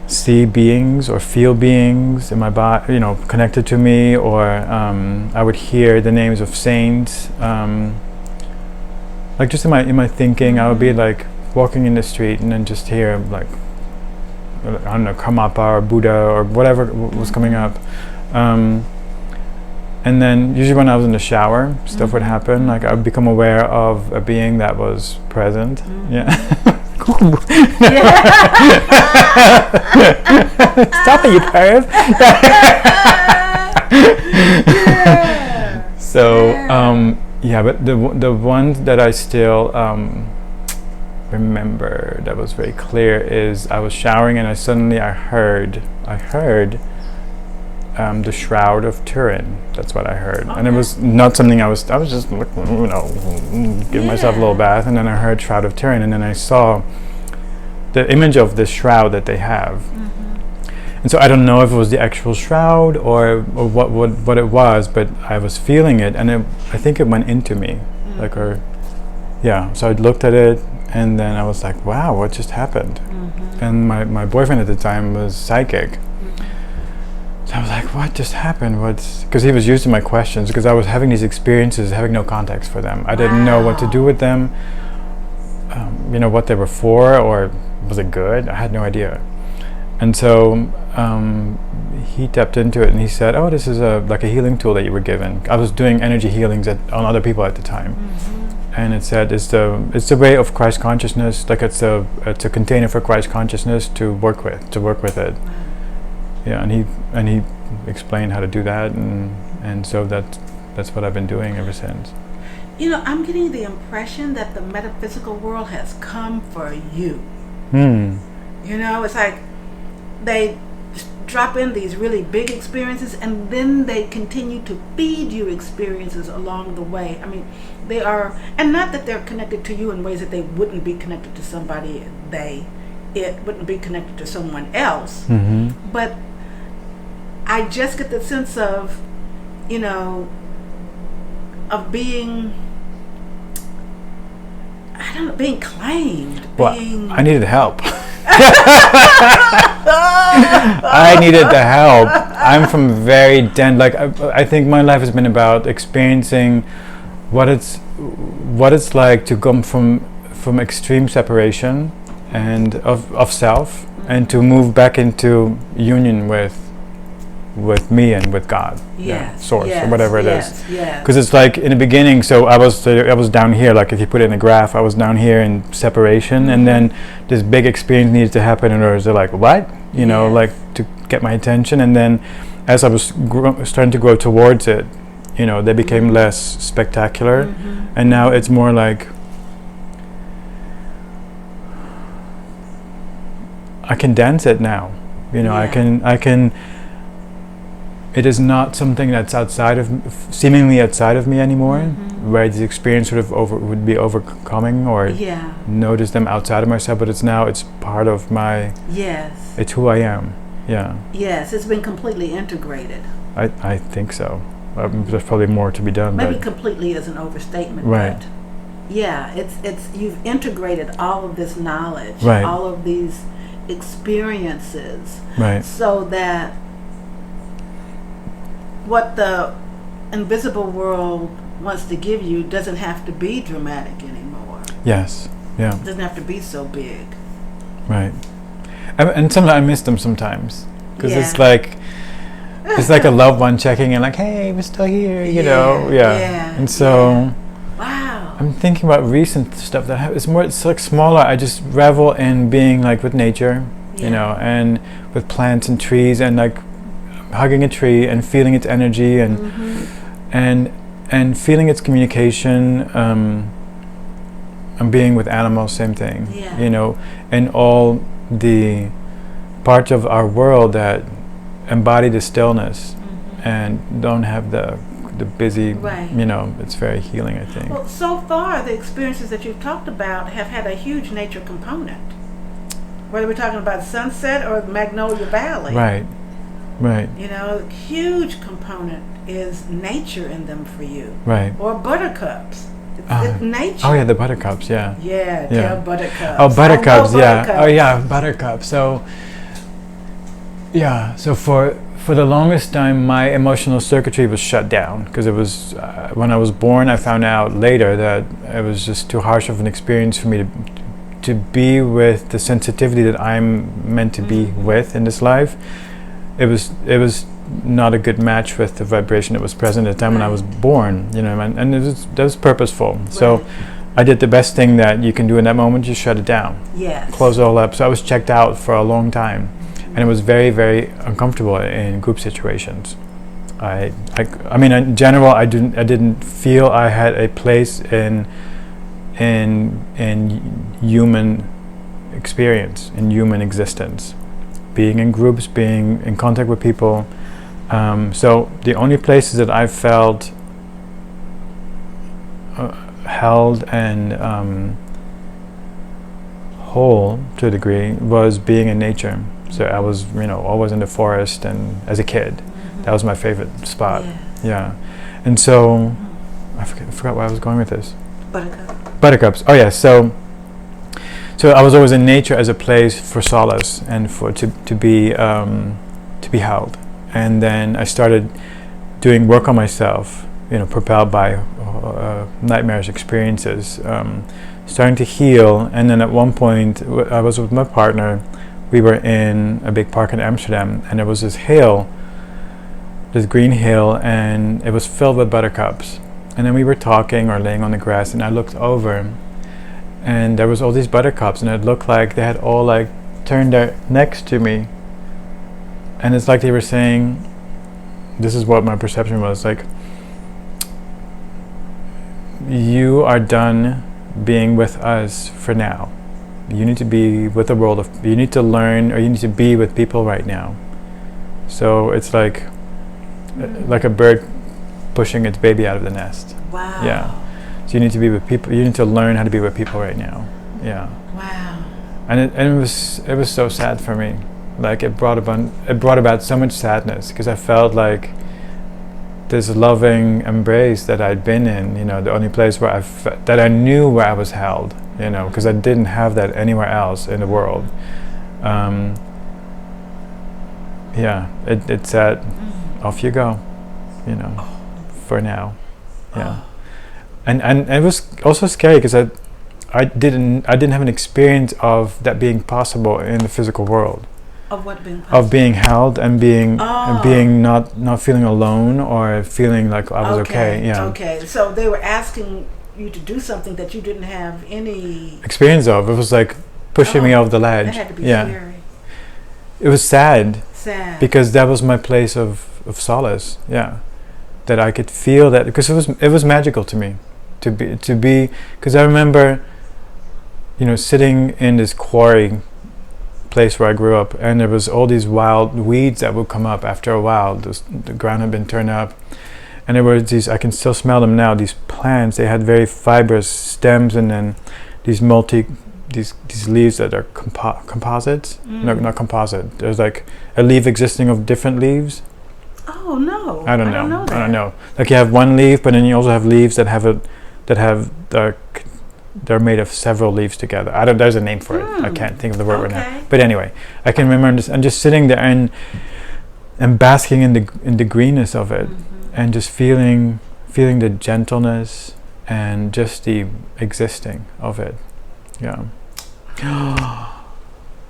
see beings or feel beings in my body, you know, connected to me, or I would hear the names of saints. Like just in my thinking, I would be like walking in the street and then just hear like, I don't know, Karmapa or Buddha or whatever was coming up. And then usually when I was in the shower, stuff would happen. Like I would become aware of a being that was present. Yeah. Stop it, you perv. So, but the ones that I still remember that was very clear is I was showering and I heard the Shroud of Turin. That's what I heard. Okay. And it was not something I was just, you know, giving myself a little bath, and then I heard Shroud of Turin, and then I saw the image of this shroud that they have. And so I don't know if it was the actual shroud or what it was, but I was feeling it, and I think it went into me. So I looked at it, and then I was like, wow, what just happened? And my boyfriend at the time was psychic. So I was like, what just happened? Because he was used to my questions, because I was having these experiences, having no context for them. I didn't know what to do with them, you know, what they were for, or was it good? I had no idea. And so he tapped into it and he said, oh, this is like a healing tool that you were given. I was doing energy healings on other people at the time. And it said it's the way of Christ consciousness, like it's a container for Christ consciousness to work with it. Yeah, and he explained how to do that, and so that's what I've been doing ever since. You know, I'm getting the impression that the metaphysical world has come for you. You know, it's like they drop in these really big experiences, and then they continue to feed you experiences along the way. I mean, they are, and not that they're connected to you in ways that they wouldn't be connected to somebody, it wouldn't be connected to someone else, but I just get the sense of, you know, of being, I don't know, being claimed. Well, I needed help. I needed the help. I'm from very dense, like I think my life has been about experiencing what it's like to come from extreme separation and of self, and to move back into union with me and with God, source, or whatever it is. Because it's like in the beginning, so I was down here, like if you put it in a graph, I was down here in separation, and then this big experience needed to happen in order to like, what? Like to get my attention, and then as I was starting to grow towards it, they became less spectacular, and now it's more like I can dance it now. I can. It is not something that's seemingly outside of me anymore, where this experience sort of would be overcoming or notice them outside of myself. But it's part of my. Yes. It's who I am. Yeah. Yes, it's been completely integrated. I think so. There's probably more to be done. Maybe completely is an overstatement. Right. But yeah, it's you've integrated all of this knowledge, right, all of these experiences, right, so that what the invisible world wants to give you doesn't have to be dramatic anymore. Yes. Yeah. It doesn't have to be so big. Right. And sometimes I miss them sometimes, because it's like a loved one checking in, like, hey, we're still here, you know. Yeah. And so wow. I'm thinking about recent stuff that it's like smaller. I just revel in being like with nature, and with plants and trees, and like hugging a tree and feeling its energy, and feeling its communication, and being with animals, same thing, and all the parts of our world that embody the stillness and don't have the busy, it's very healing, I think. Well, so far the experiences that you've talked about have had a huge nature component, whether we're talking about Sunset or Magnolia Valley. Right. Huge component is nature in them for you. Right. Or buttercups. It's nature. Oh yeah, the buttercups, Yeah, tell buttercups. Oh, buttercups, buttercups. Oh yeah, buttercups. So for the longest time, my emotional circuitry was shut down, because it was when I was born. I found out later that it was just too harsh of an experience for me to be with the sensitivity that I'm meant to be with in this life. It was not a good match with the vibration that was present at the time when I was born, and that was purposeful. Right. So I did the best thing that you can do in that moment: just shut it down. Yes. Close it all up. So I was checked out for a long time, and it was very, very uncomfortable in group situations. I mean, in general, I didn't feel I had a place in human experience, in human existence. Being in groups, being in contact with people. So the only places that I felt held and whole to a degree was being in nature. So I was, always in the forest, and as a kid, that was my favorite spot. Yeah. And so I forgot where I was going with this. Buttercups. Oh yeah. So I was always in nature as a place for solace and to be held. And then I started doing work on myself, propelled by nightmarish experiences, starting to heal. And then at one point, I was with my partner. We were in a big park in Amsterdam, and there was this green hill, and it was filled with buttercups. And then we were talking or laying on the grass, and I looked over, and there was all these buttercups, and it looked like they had all like turned their necks to me. And it's like they were saying, this is what my perception was, like, you are done being with us for now. You need to be with the world you need to learn, or you need to be with people right now. So it's like a bird pushing its baby out of the nest. Wow. Yeah. So you need to be with people. You need to learn how to be with people right now. Yeah. Wow. And it was so sad for me. Like it brought about so much sadness, because I felt like this loving embrace that I'd been in, the only place where that I knew where I was held, because I didn't have that anywhere else in the world. It said, off you go, for now. Yeah. And it was also scary because I didn't have an experience of that being possible in the physical world. Of what being possible? Of being held and being not feeling alone or feeling like I was okay. Yeah. Okay. So they were asking you to do something that you didn't have any experience of. It was like pushing me off the ledge. That had to be scary. It was sad. Sad. Because that was my place of solace. Yeah. That I could feel that, because it was magical to me to be because I remember, sitting in this quarry place where I grew up, and there was all these wild weeds that would come up after a while. The ground had been turned up, and there were these, I can still smell them now, these plants. They had very fibrous stems, and then these leaves that are composites. No, not composite. There's like a leaf existing of different leaves. Oh no! I don't know. Like you have one leaf, but then you also have leaves that they're made of several leaves together. There's a name for it. I can't think of the word right now. But anyway, I can remember this, and just sitting there and basking in the greenness of it, and just feeling the gentleness and just the existing of it. Yeah.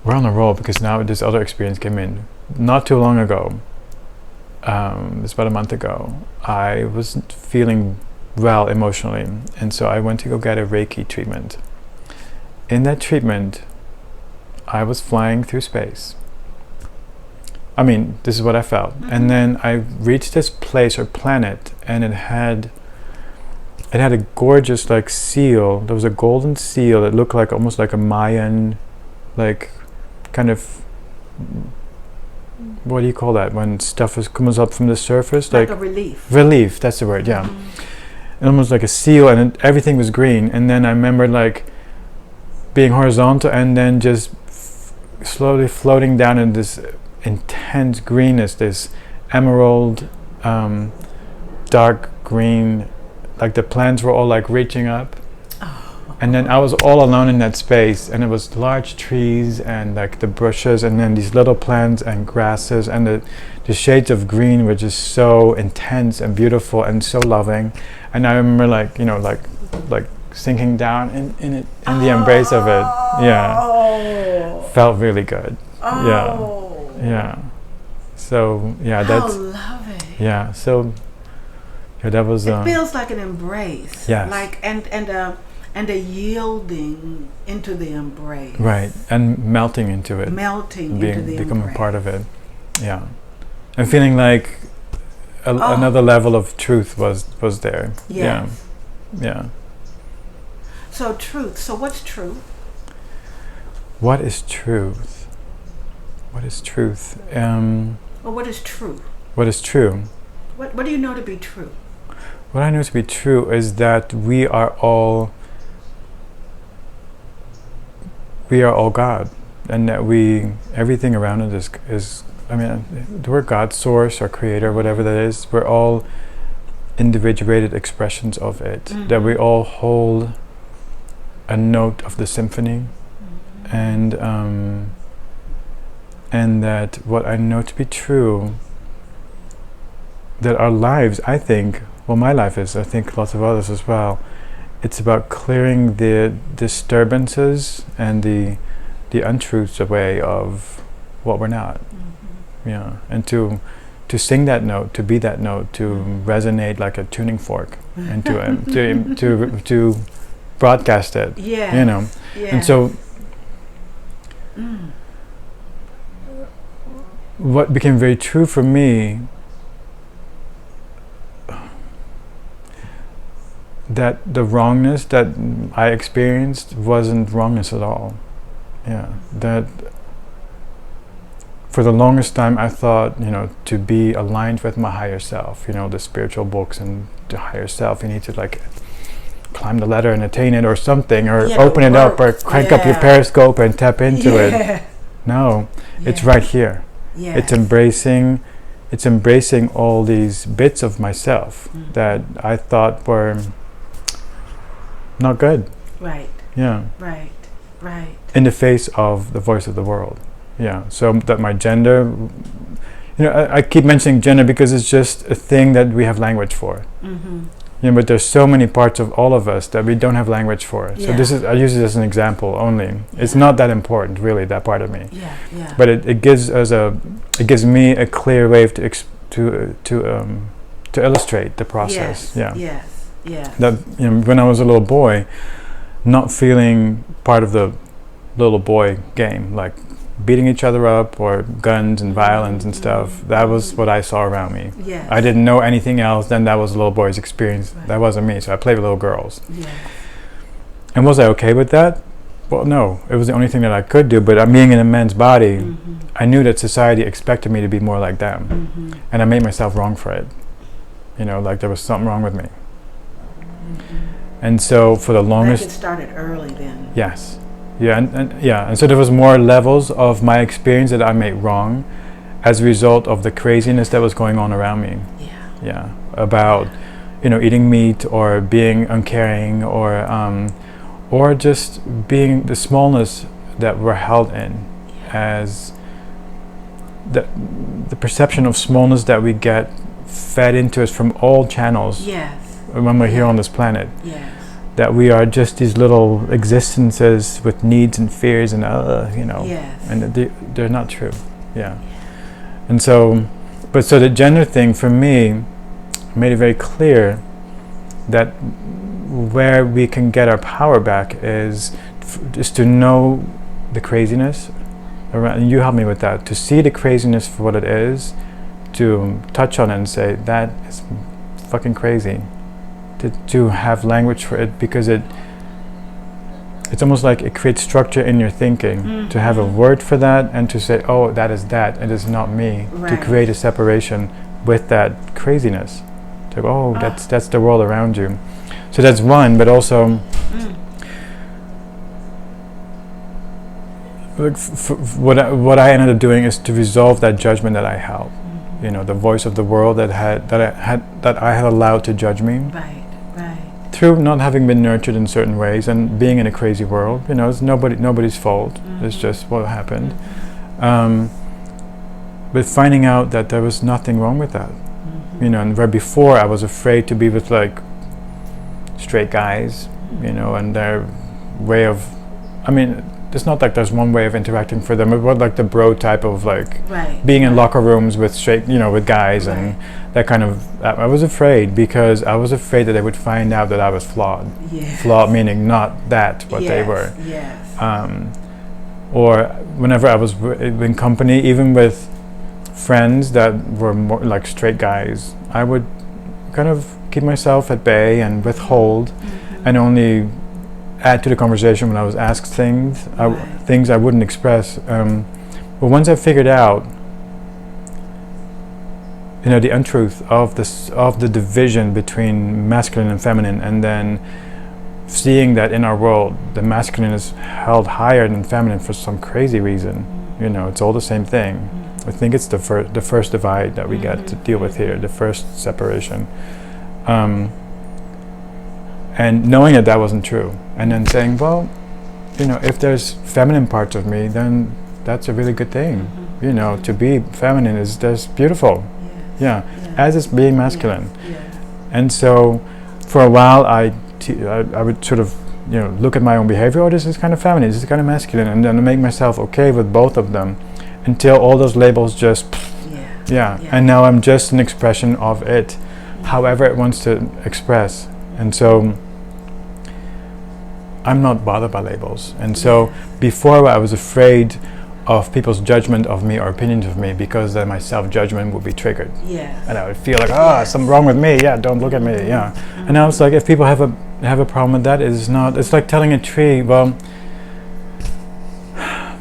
We're on a roll because now this other experience came in. Not too long ago. It's about a month ago. I wasn't feeling well emotionally, and so I went to go get a Reiki treatment. In that treatment, I was flying through space. I mean, this is what I felt. And then I reached this place or planet, and it had a gorgeous like seal. There was a golden seal that looked like almost like a Mayan, like kind of, what do you call that when stuff comes up from the surface? Like a relief. Relief, that's the word, yeah. Almost like a seal, and everything was green. And then I remember like being horizontal and then just slowly floating down in this intense greenness, this emerald, dark green, like the plants were all like reaching up. And then I was all alone in that space, and it was large trees and like the bushes, and then these little plants and grasses, and the shades of green were just so intense and beautiful and so loving. And I remember like sinking down in the embrace of it. Yeah. Felt really good. Yeah. So that's loving. Yeah. So that was. It feels like an embrace. Yes. Like and a yielding into the embrace. Right, and melting into it. Becoming part of it. Yeah. And feeling like another level of truth was there. Yes. Yeah. So truth. So what's truth? What is truth? What is truth? Well, what is true? What is true? What do you know to be true? What I know to be true is that we are all God, and that everything around us is the word God, source or creator, whatever that is, we're all individuated expressions of it, that we all hold a note of the symphony, and that what I know to be true, that our lives, I think, well, my life is, I think lots of others as well, it's about clearing the disturbances and the untruths away of what we're not. Yeah, and to sing that note, to be that note, to resonate like a tuning fork, and to broadcast it. Yeah. And so what became very true for me, that the wrongness that I experienced wasn't wrongness at all. Yeah, that for the longest time I thought, to be aligned with my higher self, the spiritual books and the higher self, you need to like climb the ladder and attain it or something, or open it up, or crank up your periscope and tap into it. No, it's right here. It's embracing all these bits of myself that I thought were not good. Right. Yeah. Right. In the face of the voice of the world. Yeah. So that my gender, I keep mentioning gender because it's just a thing that we have language for. but there's so many parts of all of us that we don't have language for. So I use it as an example only. It's not that important, really, that part of me. But it gives me a clear way to illustrate the process. That when I was a little boy, not feeling part of the little boy game, like beating each other up or guns and violence and stuff, that was what I saw around me. I didn't know anything else. Then that was a little boy's experience. That wasn't me. So I played with little girls. And was I okay with that? Well, no. It was the only thing that I could do. But being in a man's body, I knew that society expected me to be more like them. And I made myself wrong for it. Like there was something wrong with me. And so for the longest... It started early then. Yes. And so there was more levels of my experience that I made wrong as a result of the craziness that was going on around me. About eating meat or being uncaring or just being the smallness that we're held in, as the perception of smallness that we get fed into us from all channels when we're here on this planet. That we are just these little existences with needs and fears and and they're not true. And so the gender thing for me made it very clear that where we can get our power back is to know the craziness around, and you helped me with that, to see the craziness for what it is, to touch on it and say that is fucking crazy. To have language for it, because it's almost like it creates structure in your thinking, to have a word for that and to say, oh, that is that, it is not me, to create a separation with that craziness, to go, oh, that's the world around you. So that's one, but also what I ended up doing is to resolve that judgment that I held, the voice of the world that I had allowed to judge me. Through not having been nurtured in certain ways and being in a crazy world, it's nobody's fault. It's just what happened. But finding out that there was nothing wrong with that, and where before I was afraid to be with like straight guys, and their way of, it's not like there's one way of interacting for them. It was like the bro type of like being in locker rooms with straight, with guys and that kind of. I was afraid because I was afraid that they would find out that I was flawed. Flawed meaning not that what they were. Or whenever I was in company, even with friends that were more like straight guys, I would kind of keep myself at bay and withhold, and only add to the conversation when I was asked things, things I wouldn't express. But once I figured out, the untruth of the division between masculine and feminine, and then seeing that in our world the masculine is held higher than feminine for some crazy reason. It's all the same thing. I think it's the first divide that we get to deal with here, the first separation. And knowing that wasn't true, and then saying, well, if there's feminine parts of me, then that's a really good thing. To be feminine is just beautiful. As is being masculine. And so for a while I would sort of look at my own behavior. Oh, this is kind of feminine, this is kind of masculine, and then make myself okay with both of them, until all those labels just and now I'm just an expression of it, however it wants to express. And so I'm not bothered by labels. And so before I was afraid of people's judgment of me or opinions of me, because then my self-judgment would be triggered. And I would feel like, something wrong with me. Don't look at me. And I was like, if people have a problem with that, it's like telling a tree, well,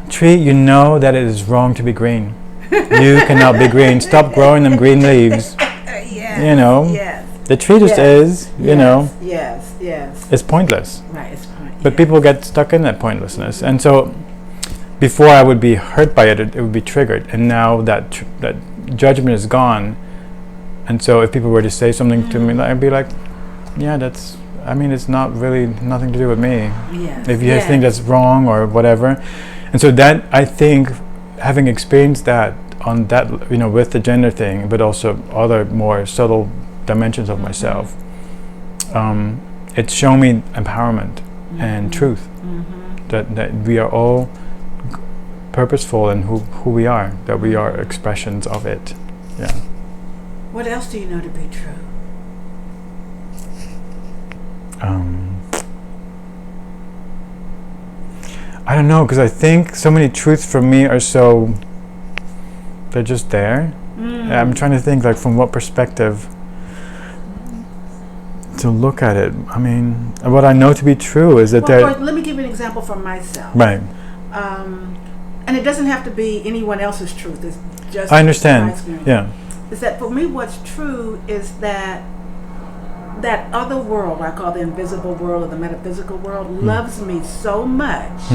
tree, that it is wrong to be green. You cannot be green. Stop growing them green leaves. The tree just is, it's pointless. But people get stuck in that pointlessness. And so before I would be hurt by it, it would be triggered. And now that judgment is gone. And so if people were to say something to me, I'd be like, it's not really nothing to do with me. If you think that's wrong or whatever. And so that, I think, having experienced that on that, with the gender thing, but also other more subtle dimensions of myself, it's shown me empowerment and truth. That we are all purposeful in who we are, that we are expressions of it. Yeah. What else do you know to be true? I don't know, because I think so many truths for me are they're just there. I'm trying to think, like, from what perspective to look at it. I mean, what I know to be true is that let me give you an example from myself. Right. And it doesn't have to be anyone else's truth. It's just I understand. my experience. Yeah. Is that for me what's true is that other world, I call the invisible world or the metaphysical world, loves me so much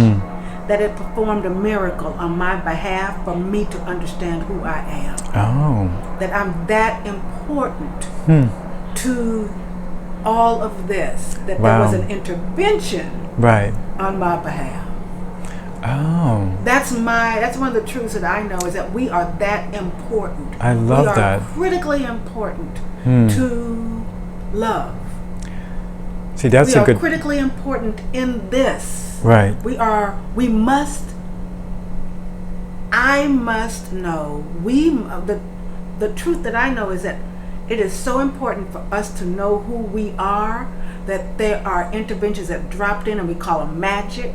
that it performed a miracle on my behalf for me to understand who I am. Oh. That I'm that important to all of this, that there was an intervention on my behalf. Oh. That's one of the truths that I know, is that we are that important. I love that. We are critically important to love. See, that's we are critically important in this. Right. I must know, the truth that I know is that it is so important for us to know who we are, that there are interventions that dropped in, and we call them magic.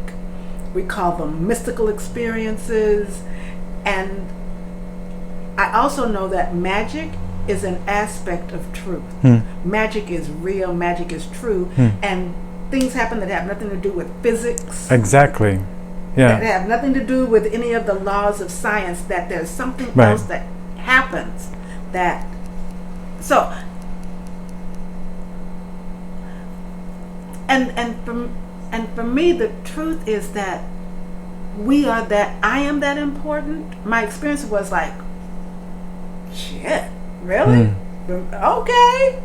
We call them mystical experiences. And I also know that magic is an aspect of truth. Magic is real, magic is true, and things happen that have nothing to do with physics. Exactly. Yeah. That have nothing to do with any of the laws of science, that there's something else that happens that so and for me the truth is that I am that important. My experience was like, shit, really? Okay.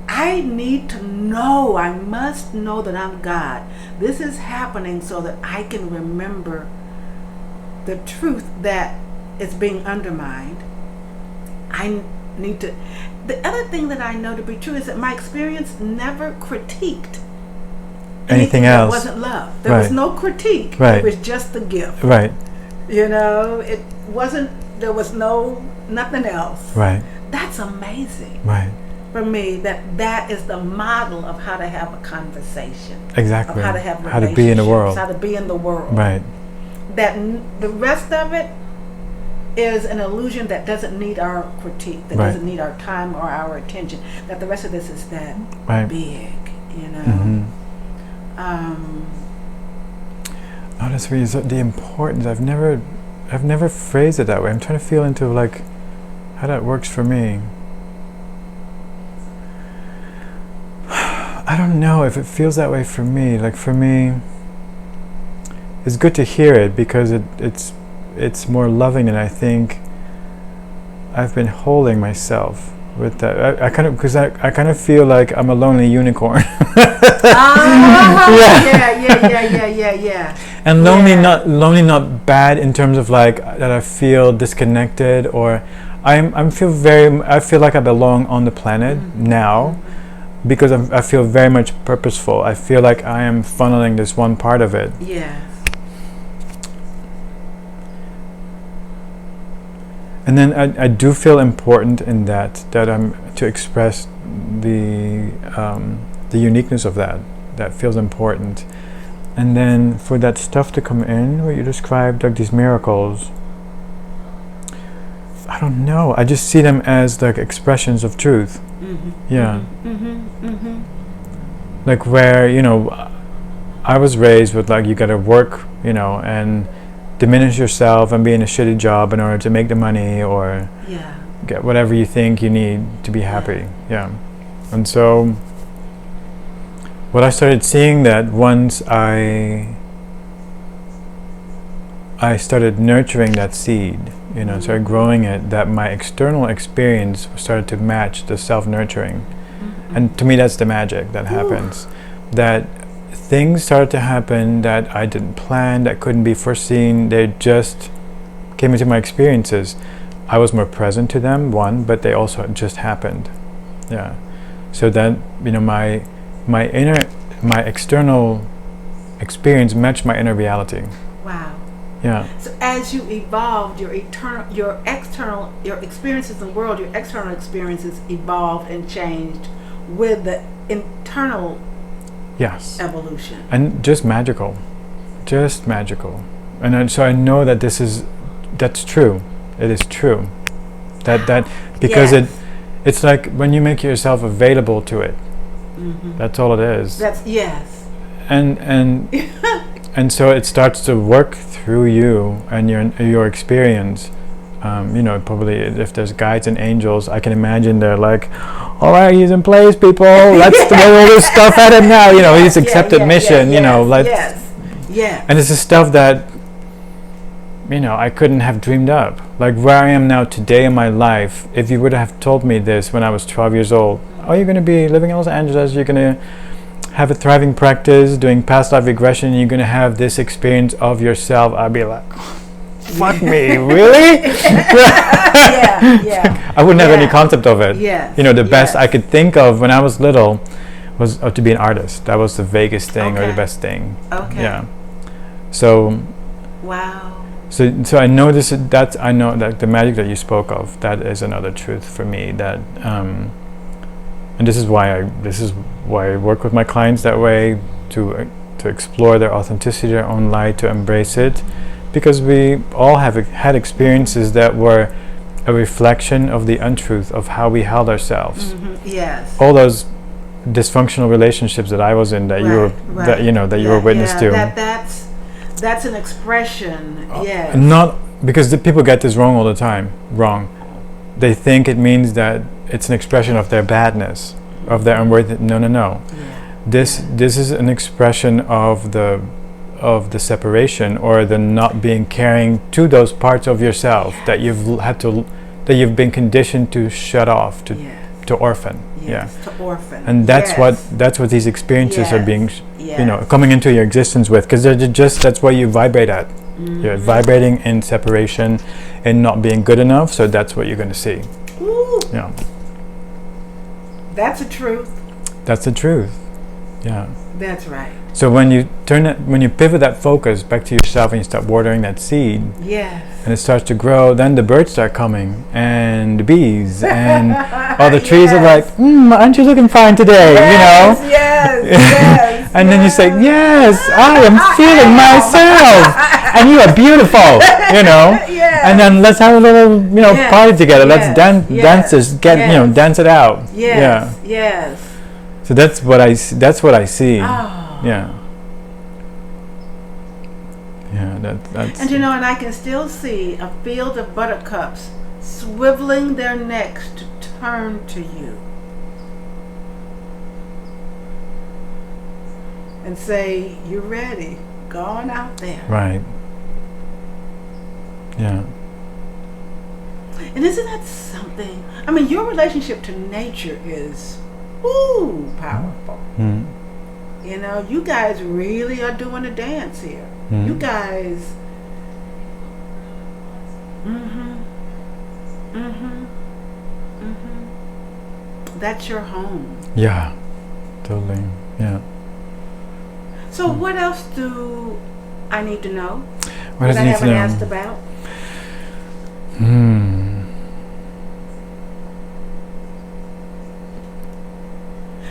I need to know, I must know that I'm God. This is happening so that I can remember the truth that is being undermined. I need to. The other thing that I know to be true is that my experience never critiqued anything else. That wasn't love. There was no critique. It was just the gift. Right. You know, it wasn't. There was nothing else. Right. That's amazing. Right. For me, that is the model of how to have a conversation. Exactly. Of how to have relationships. How to be in the world. How to be in the world. Right. That the rest of it is an illusion that doesn't need our critique, that doesn't need our time or our attention. That the rest of this is that big, you know. Oh, that's really the importance. I've never phrased it that way. I'm trying to feel into like how that works for me. I don't know if it feels that way for me. Like for me, it's good to hear it because it's more loving, and I think I've been holding myself with that. I kind of feel like I'm a lonely unicorn. Yeah. And lonely not bad in terms of like that I feel disconnected, or I feel like I belong on the planet now, because I feel very much purposeful. I feel like I am funneling this one part of it. Yes. And then I do feel important in that I'm to express the uniqueness of that feels important. And then for that stuff to come in, what you described, like these miracles, I don't know. I just see them as like expressions of truth. Like where, you know, I was raised with like, you gotta work, you know, and diminish yourself and be in a shitty job in order to make the money or get whatever you think you need to be happy. And so what I started seeing that once I started nurturing that seed, you know, started growing it, that my external experience started to match the self-nurturing. And to me that's the magic that happens. That things started to happen that I didn't plan, that couldn't be foreseen. They just came into my experiences. I was more present to them, one, but they also just happened. so that my external experience matched my inner reality. Wow. Yeah. So as you evolved, your experiences in the world, your external experiences evolved and changed with the internal Yes. evolution. And just magical. And so I know that that's true. It is true. That because it's like when you make yourself available to it. Mm-hmm. That's all it is. Yes. And and so it starts to work through you and your experience. Probably if there's guides and angels, I can imagine they're like, all right, he's in place, people. Let's throw all this stuff at him now. He's accepted mission. Yeah. And it's the stuff that I couldn't have dreamed up. Like where I am now today in my life, if you would have told me this when I was 12 years old, oh, you're going to be living in Los Angeles, you're going to have a thriving practice, doing past life regression, you're going to have this experience of yourself, I'd be like, fuck me, really? I wouldn't have any concept of it. The best I could think of when I was little was to be an artist. That was the vaguest thing or the best thing. Okay. Yeah. So. Wow. So I know I know that the magic that you spoke of, that is another truth for me. That and this is why I work with my clients that way, to explore their authenticity, their own light, to embrace it, because we all have had experiences that were a reflection of the untruth of how we held ourselves. Mm-hmm. Yes. All those dysfunctional relationships that I was in, that you were witness to. That's an expression. Yes. Not because the people get this wrong all the time. Wrong. They think it means that it's an expression of their badness, of their unworthiness. No. Yeah. This is an expression of the separation, or the not being caring to those parts of yourself that you've been conditioned to shut off, to orphan. Yes, to orphan. And that's what these experiences are being coming into your existence with, because that's what you vibrate at. Mm-hmm. You're vibrating in separation and not being good enough, so that's what you're going to see. Ooh. Yeah. That's the truth. That's the truth. Yeah. That's right. So when you pivot that focus back to yourself and you start watering that seed, and it starts to grow, then the birds start coming, and the bees, and all the trees are like, aren't you looking fine today? Yes. And then you say, yes, I am feeling myself, and you are beautiful, and then let's have a little, party together. Let's dance it out. Yes. So that's what I see. Oh. Yeah. That's. And and I can still see a field of buttercups swiveling their necks to turn to you and say, "You're ready. Go on out there." Right. Yeah. And isn't that something? I mean, your relationship to nature is powerful. Mm. You guys really are doing a dance here. Mm. You guys. That's your home. Yeah. Totally. Yeah. So what else do I need to know? What that I haven't asked about?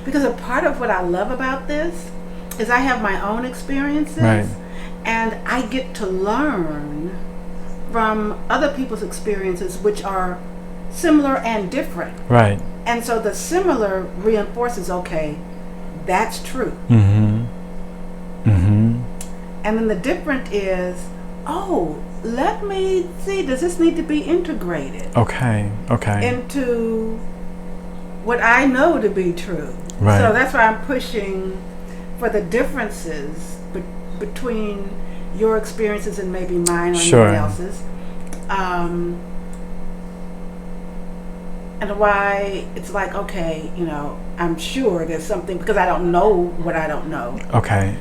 Because a part of what I love about this is I have my own experiences, right, and I get to learn from other people's experiences, which are similar and different. Right. And so the similar reinforces, okay, that's true. Mm-hmm. Mm-hmm. And then the different is, let me see, does this need to be integrated? Okay. Into what I know to be true. Right. So that's why I'm pushing for the differences between your experiences and maybe mine or anyone else's. And why it's like, okay, I'm sure there's something, because I don't know what I don't know. Okay.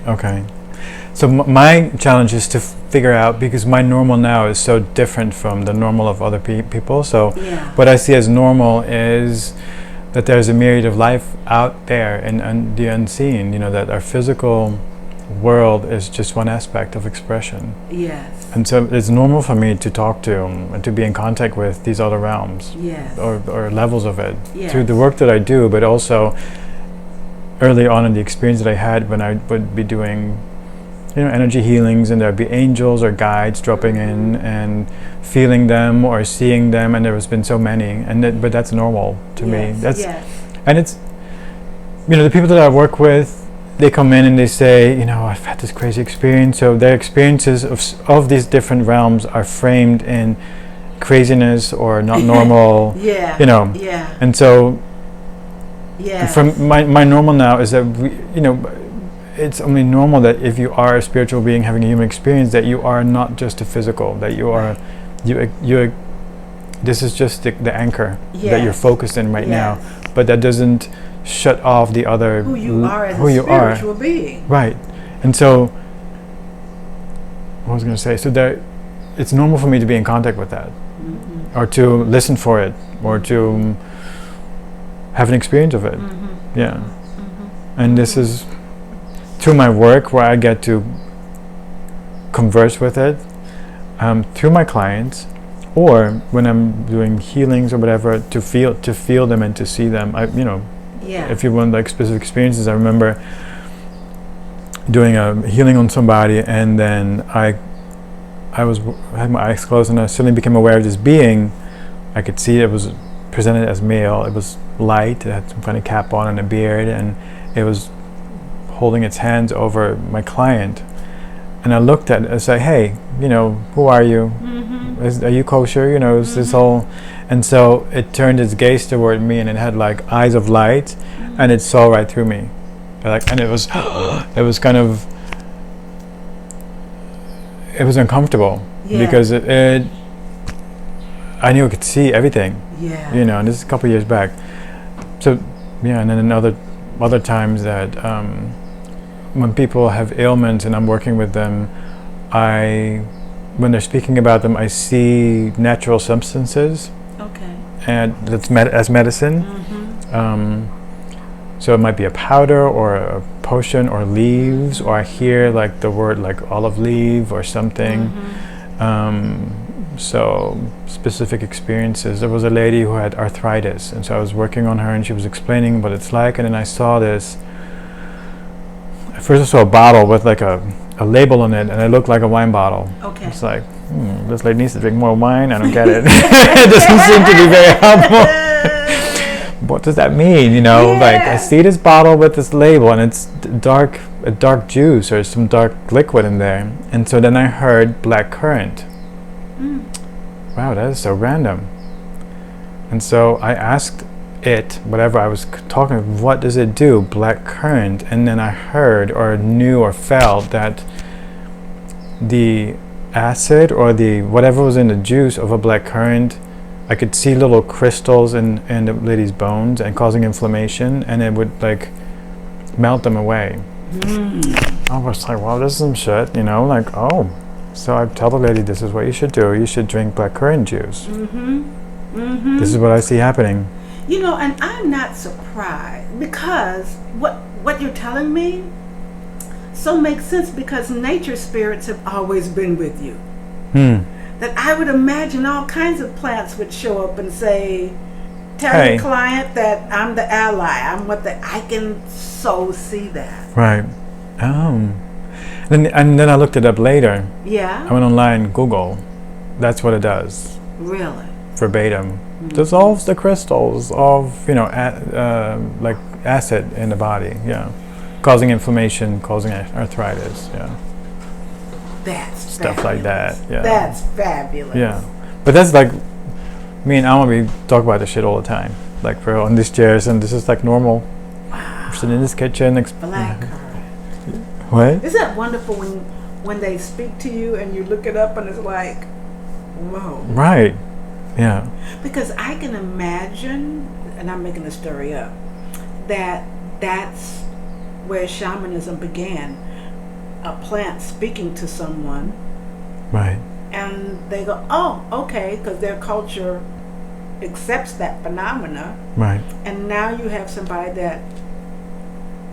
So my challenge is to figure out, because my normal now is so different from the normal of other people. So what I see as normal is that there's a myriad of life out there and the unseen, that our physical world is just one aspect of expression. Yes. And so it's normal for me to talk to and to be in contact with these other realms. Yes. Or levels of it. Yes. Through the work that I do, but also early on in the experience that I had when I would be doing energy healings, and there'd be angels or guides dropping in and feeling them or seeing them, and there has been so many, but that's normal to me. And it's the people that I work with, they come in and they say, I've had this crazy experience. So their experiences of these different realms are framed in craziness or not normal. And so from my normal now is that it's only normal that if you are a spiritual being having a human experience, that you are not just a physical, that you are this is just the anchor that you're focused in right now, but that doesn't shut off the other who you are as a spiritual being. Right. And so what was I going to say, so that it's normal for me to be in contact with that, or to listen for it, or to have an experience of it. And this is through my work where I get to converse with it, through my clients, or when I'm doing healings or whatever, to feel them and to see them. If you want like specific experiences, I remember doing a healing on somebody, and then I had my eyes closed, and I suddenly became aware of this being. I could see it was presented as male. It was light. It had some kind of cap on and a beard, and it was holding its hands over my client. And I looked at it and said, "Hey, who are you? Are you kosher? Is this all?" And so it turned its gaze toward me, and it had like eyes of light, and it saw right through me. And it was, it was kind of, it was uncomfortable because I knew it could see everything. And this is a couple years back. So and then in other times that when people have ailments and I'm working with them, when they're speaking about them, I see natural substances. And that's as medicine. So it might be a powder or a potion or leaves, or I hear like the word like olive leaf or something. So specific experiences. There was a lady who had arthritis, and so I was working on her, and she was explaining what it's like, and then I saw this. At first I saw a bottle with like a label on it, and it looked like a wine bottle. It's like, this lady needs to drink more wine. I don't get it. It doesn't seem to be very helpful. What does that mean? Like I see this bottle with this label, and it's a dark juice or some dark liquid in there. And so then I heard black currant. Wow, that is so random. And so I asked it, whatever I was talking, what does it do, black currant? And then I heard or knew or felt that the acid or the whatever was in the juice of a black currant, I could see little crystals in the lady's bones and causing inflammation, and it would like melt them away. I was like, wow, this is some shit, so I tell the lady, this is what you should do. You should drink black currant juice. This is what I see happening. And I'm not surprised, because what you're telling me so makes sense, because nature spirits have always been with you. That I would imagine all kinds of plants would show up and say, tell your client that I'm the ally. I can so see that. Right. And then I looked it up later. Yeah. I went online, Google. That's what it does. Really? Verbatim. Dissolves the crystals of, like acid in the body. Yeah. Causing inflammation, causing arthritis. Yeah. That's stuff fabulous. Like that. Yeah. That's fabulous. Yeah. But that's like, me and Alma, we talk about this shit all the time. Like we're on these chairs, and this is like normal. Wow. We're sitting in this kitchen. Black currant. What? Isn't that wonderful when they speak to you and you look it up and it's like, whoa. Right. Yeah. Because I can imagine, and I'm making the story up, that's where shamanism began. A plant speaking to someone. Right. And they go, oh, okay, because their culture accepts that phenomena. Right. And now you have somebody that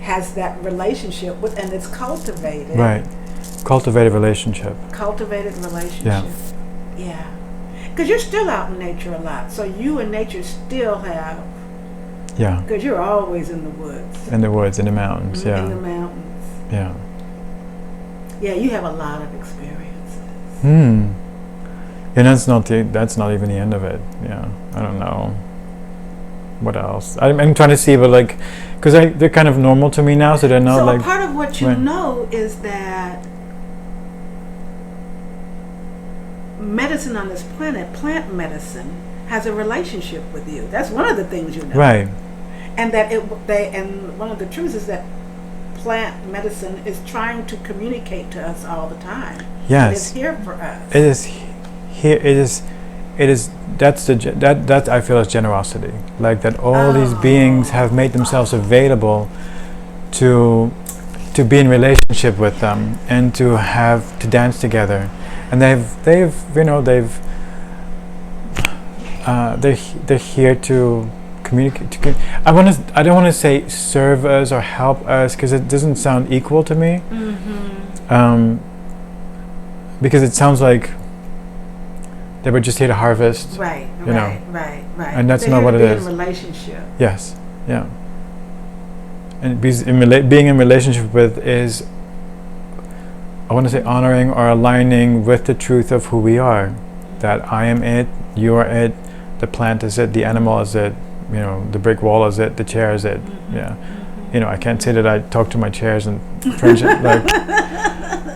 has that relationship with, and it's cultivated. Right. Cultivated relationship. Cultivated relationship. Yeah. Because you're still out in nature a lot. So you and nature still have. Yeah. Because you're always in the woods. In the woods, in the mountains, yeah. In the mountains. Yeah. Yeah, you have a lot of experiences. And that's not even the end of it. Yeah. I don't know. What else? I'm trying to see, but like, because they're kind of normal to me now, so they're not like. So part of what you know is that medicine on this planet, plant medicine, has a relationship with you. That's one of the things you know. Right. And that and one of the truths is that plant medicine is trying to communicate to us all the time. Yes. It is here for us. It is here. It is. That I feel is generosity. Like that all these beings have made themselves available to be in relationship with them and to dance together, and they're here to communicate. I don't want to say serve us or help us, because it doesn't sound equal to me. Because it sounds like they were just here to harvest. Right. And that's not what it is. In relationship. Yes. Yeah. And being in relationship with is, I want to say, honoring or aligning with the truth of who we are. That I am it, you are it, the plant is it, the animal is it, the brick wall is it, the chair is it. Yeah. I can't say that I talk to my chairs and friendship like.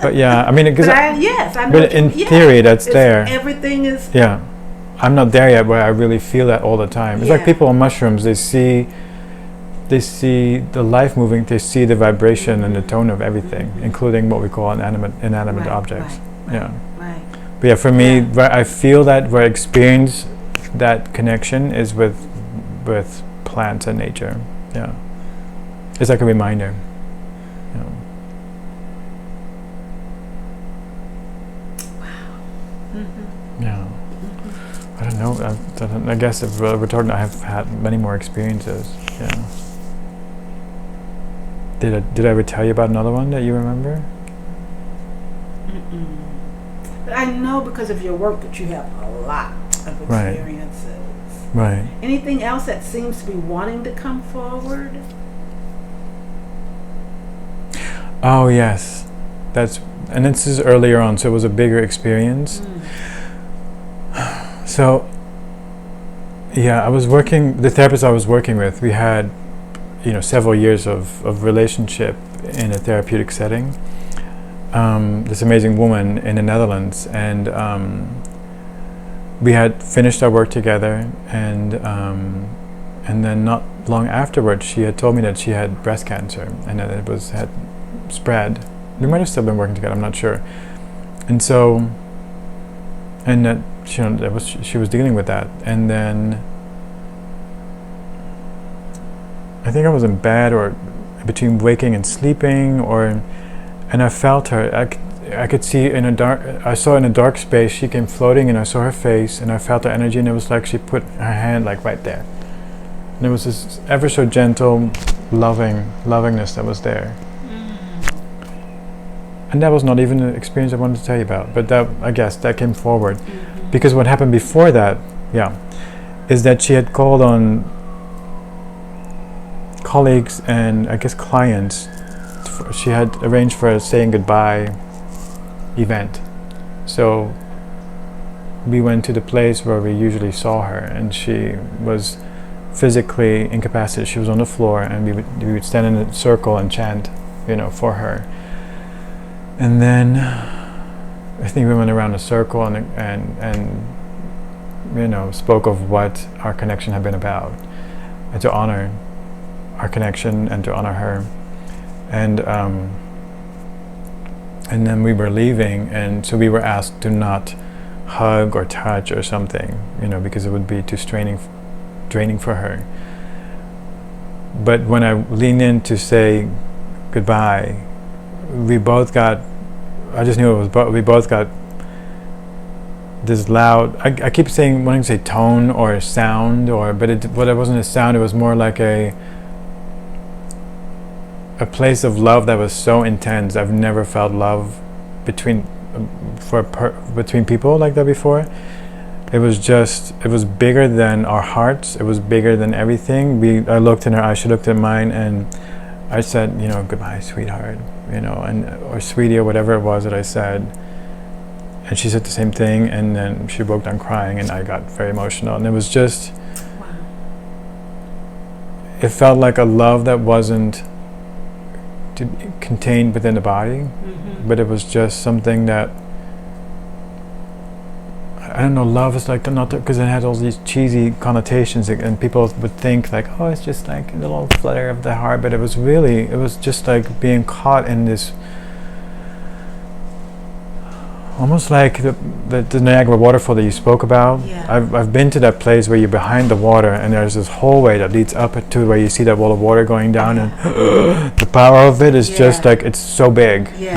But yeah, I mean, because I know. But in theory, that's there. Everything is. Yeah, I'm not there yet where I really feel that all the time. It's like people on mushrooms. They see the life moving. They see the vibration and the tone of everything, including what we call inanimate objects. Right. But yeah, for me, where I feel that, where I experience that connection is with plants and nature. Yeah, it's like a reminder. Yeah. I don't know. I guess if we're talking, I have had many more experiences. Yeah. Did I ever tell you about another one that you remember? But I know because of your work that you have a lot of experiences. Right. Anything else that seems to be wanting to come forward? Oh yes, and this is earlier on, so it was a bigger experience. So, yeah, the therapist I was working with, we had, several years of relationship in a therapeutic setting. This amazing woman in the Netherlands, and we had finished our work together, and then not long afterwards, she had told me that she had breast cancer, and that it had spread. We might have still been working together, I'm not sure. And so, and that she was dealing with that, and then I think I was in bed or between waking and sleeping, and I felt her. I could see I saw in a dark space, she came floating, and I saw her face, and I felt her energy, and it was like she put her hand like right there, and it was this ever so gentle lovingness that was there. And that was not even an experience I wanted to tell you about, but I guess that came forward. Because what happened before that, is that she had called on colleagues and I guess clients. She had arranged for a saying goodbye event. So we went to the place where we usually saw her, and she was physically incapacitated. She was on the floor, and we would stand in a circle and chant, for her. And then I think we went around a circle and spoke of what our connection had been about, and to honor our connection and to honor her. And then we were leaving, and so we were asked to not hug or touch or something, because it would be too draining for her. But when I leaned in to say goodbye, we both got this loud. I keep wanting to say tone or sound, but it wasn't a sound. It was more like a place of love that was so intense. I've never felt love between people like that before. It was bigger than our hearts. It was bigger than everything. I looked in her eyes, she looked in mine, and I said, goodbye, sweetheart, or sweetie, or whatever it was that I said. And she said the same thing, and then she broke down crying, and I got very emotional. And it was just, it felt like a love that wasn't contained within the body, but it was just something that, I don't know, love is like not because it had all these cheesy connotations, and people would think like, oh, it's just like a little flutter of the heart, but it was just like being caught in this, almost like the Niagara waterfall that you spoke about. I've been to that place where you're behind the water, and there's this hallway that leads up to where you see that wall of water going down, and the power of it is just like, it's so big. You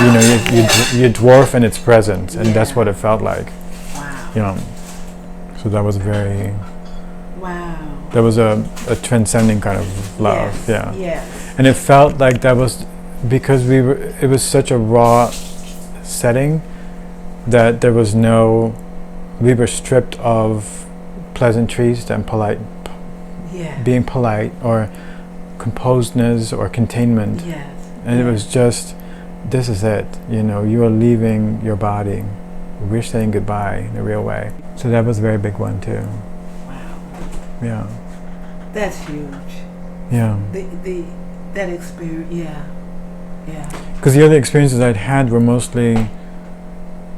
dwarf in its presence, and that's what it felt like. So that was very, that was a transcending kind of love. And it felt like that was because it was such a raw setting that there was we were stripped of pleasantries and being polite or composedness or containment. And it was just, this is it, you are leaving your body. We're saying goodbye in a real way. So that was a very big one too. Wow. Yeah. That's huge. Yeah. That experience, Because the other experiences I'd had were mostly,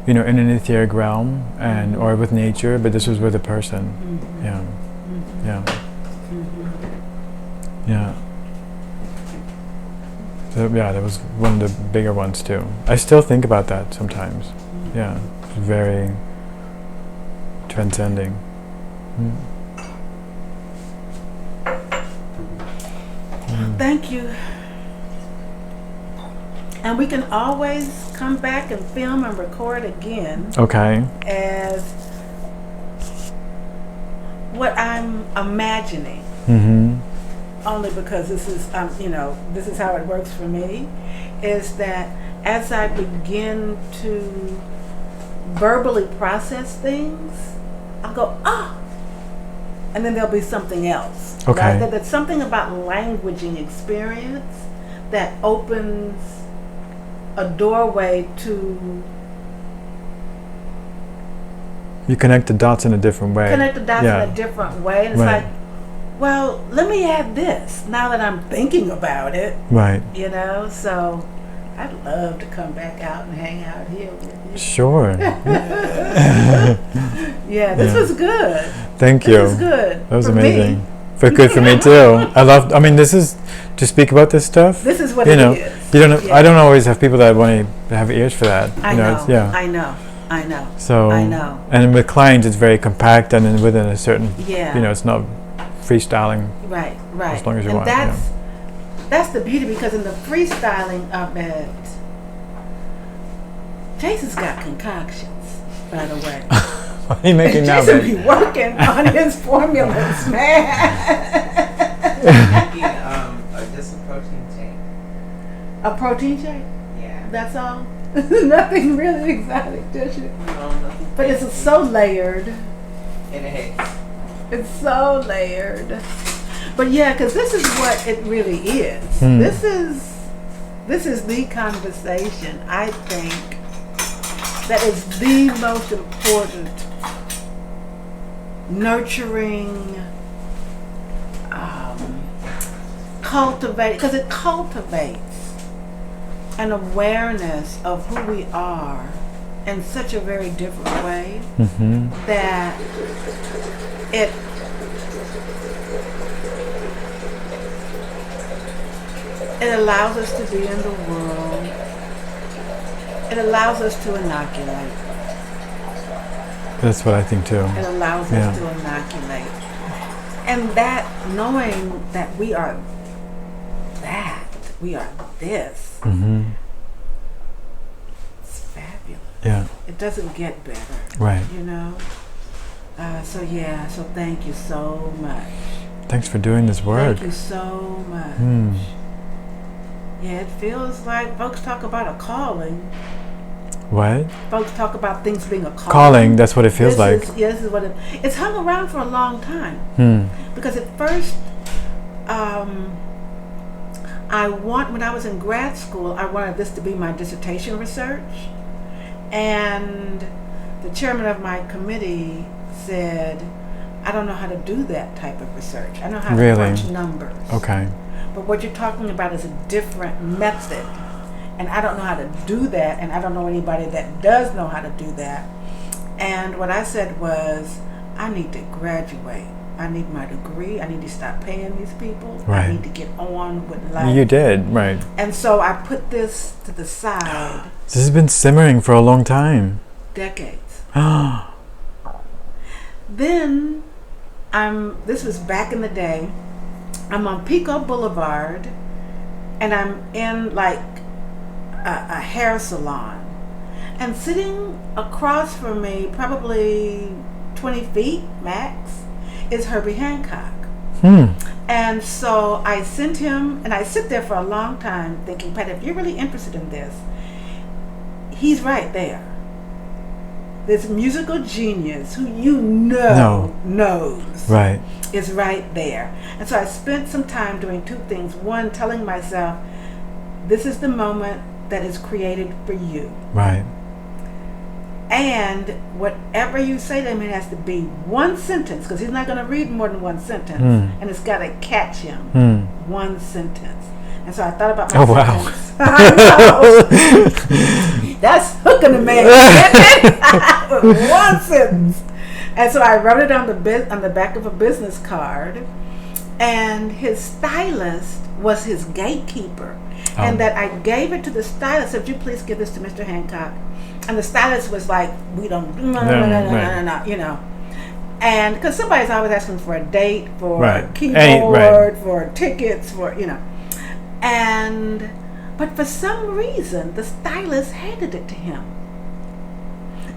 in an etheric realm or with nature, but this was with a person. So that was one of the bigger ones too. I still think about that sometimes. It's very transcending. Thank you. And we can always come back and film and record again. Okay. As what I'm imagining. Only because this is, this is how it works for me, is that as I begin to verbally process things, I'll go, and then there'll be something else. Okay. Right? That's something about languaging experience that opens a doorway to... You connect the dots in a different way. In a different way. And it's like, well, let me add this now that I'm thinking about it. Right. So I'd love to come back out and hang out here with you. Sure. This was good. Thank you. This was good. That was for amazing. Me. Good for me too. This is to speak about this stuff. This is what it is. I don't always have people that want to have ears for that. I know. So I know. And with clients, it's very compact, and then within a certain, it's not freestyling. Right. As long as you and want. That's the beauty, because in the freestyling of it, Jason's got concoctions, by the way. What are you making now, Jason babe? be working on his formulas, man. Just a protein shake. A protein shake? Yeah. That's all? Nothing really exotic, does it? No, nothing. But it's so layered. It is. It's so layered. But because this is what it really is. This is the conversation, I think, that is the most important, nurturing, cultivate, because it cultivates an awareness of who we are in such a very different way that it allows us to be in the world. It allows us to inoculate. That's what I think too. It allows us to inoculate. And that, knowing that we are this, it's fabulous. Yeah. it doesn't get better. Right. You know. So thank you so much. Thanks for doing this work. Thank you so much. Yeah, it feels like folks talk about a calling. What? Folks talk about things being a calling. Calling, that's what it feels like. This is what it's hung around for a long time. Because at first, when I was in grad school, I wanted this to be my dissertation research. And the chairman of my committee said, I don't know how to do that type of research. I know how to crunch numbers. Okay. But what you're talking about is a different method. And I don't know how to do that, and I don't know anybody that does know how to do that. And what I said was, I need to graduate. I need my degree. I need to stop paying these people. Right. I need to get on with life. You did, right. And so I put this to the side. This has been simmering for a long time. Decades. Then, this was back in the day, I'm on Pico Boulevard, and I'm in like a hair salon. And sitting across from me, probably 20 feet max, is Herbie Hancock. And so I sent him, and I sit there for a long time thinking, Pat, if you're really interested in this, he's right there. This musical genius who you know knows is right there. And so I spent some time doing two things. One, telling myself, this is the moment that is created for you. Right. And whatever you say to him, it has to be one sentence, because he's not going to read more than one sentence. And it's got to catch him. One sentence. And so I thought about my sentence. I know. That's hooking the man. One sentence. And so I wrote it on the back of a business card. And his stylist was his gatekeeper. And that I gave it to the stylist. Said, would you please give this to Mr. Hancock? And the stylist was like, we don't, no, you know. And because somebody's always asking for a date, for a keyboard, for tickets, for, you know. But for some reason, the stylist handed it to him.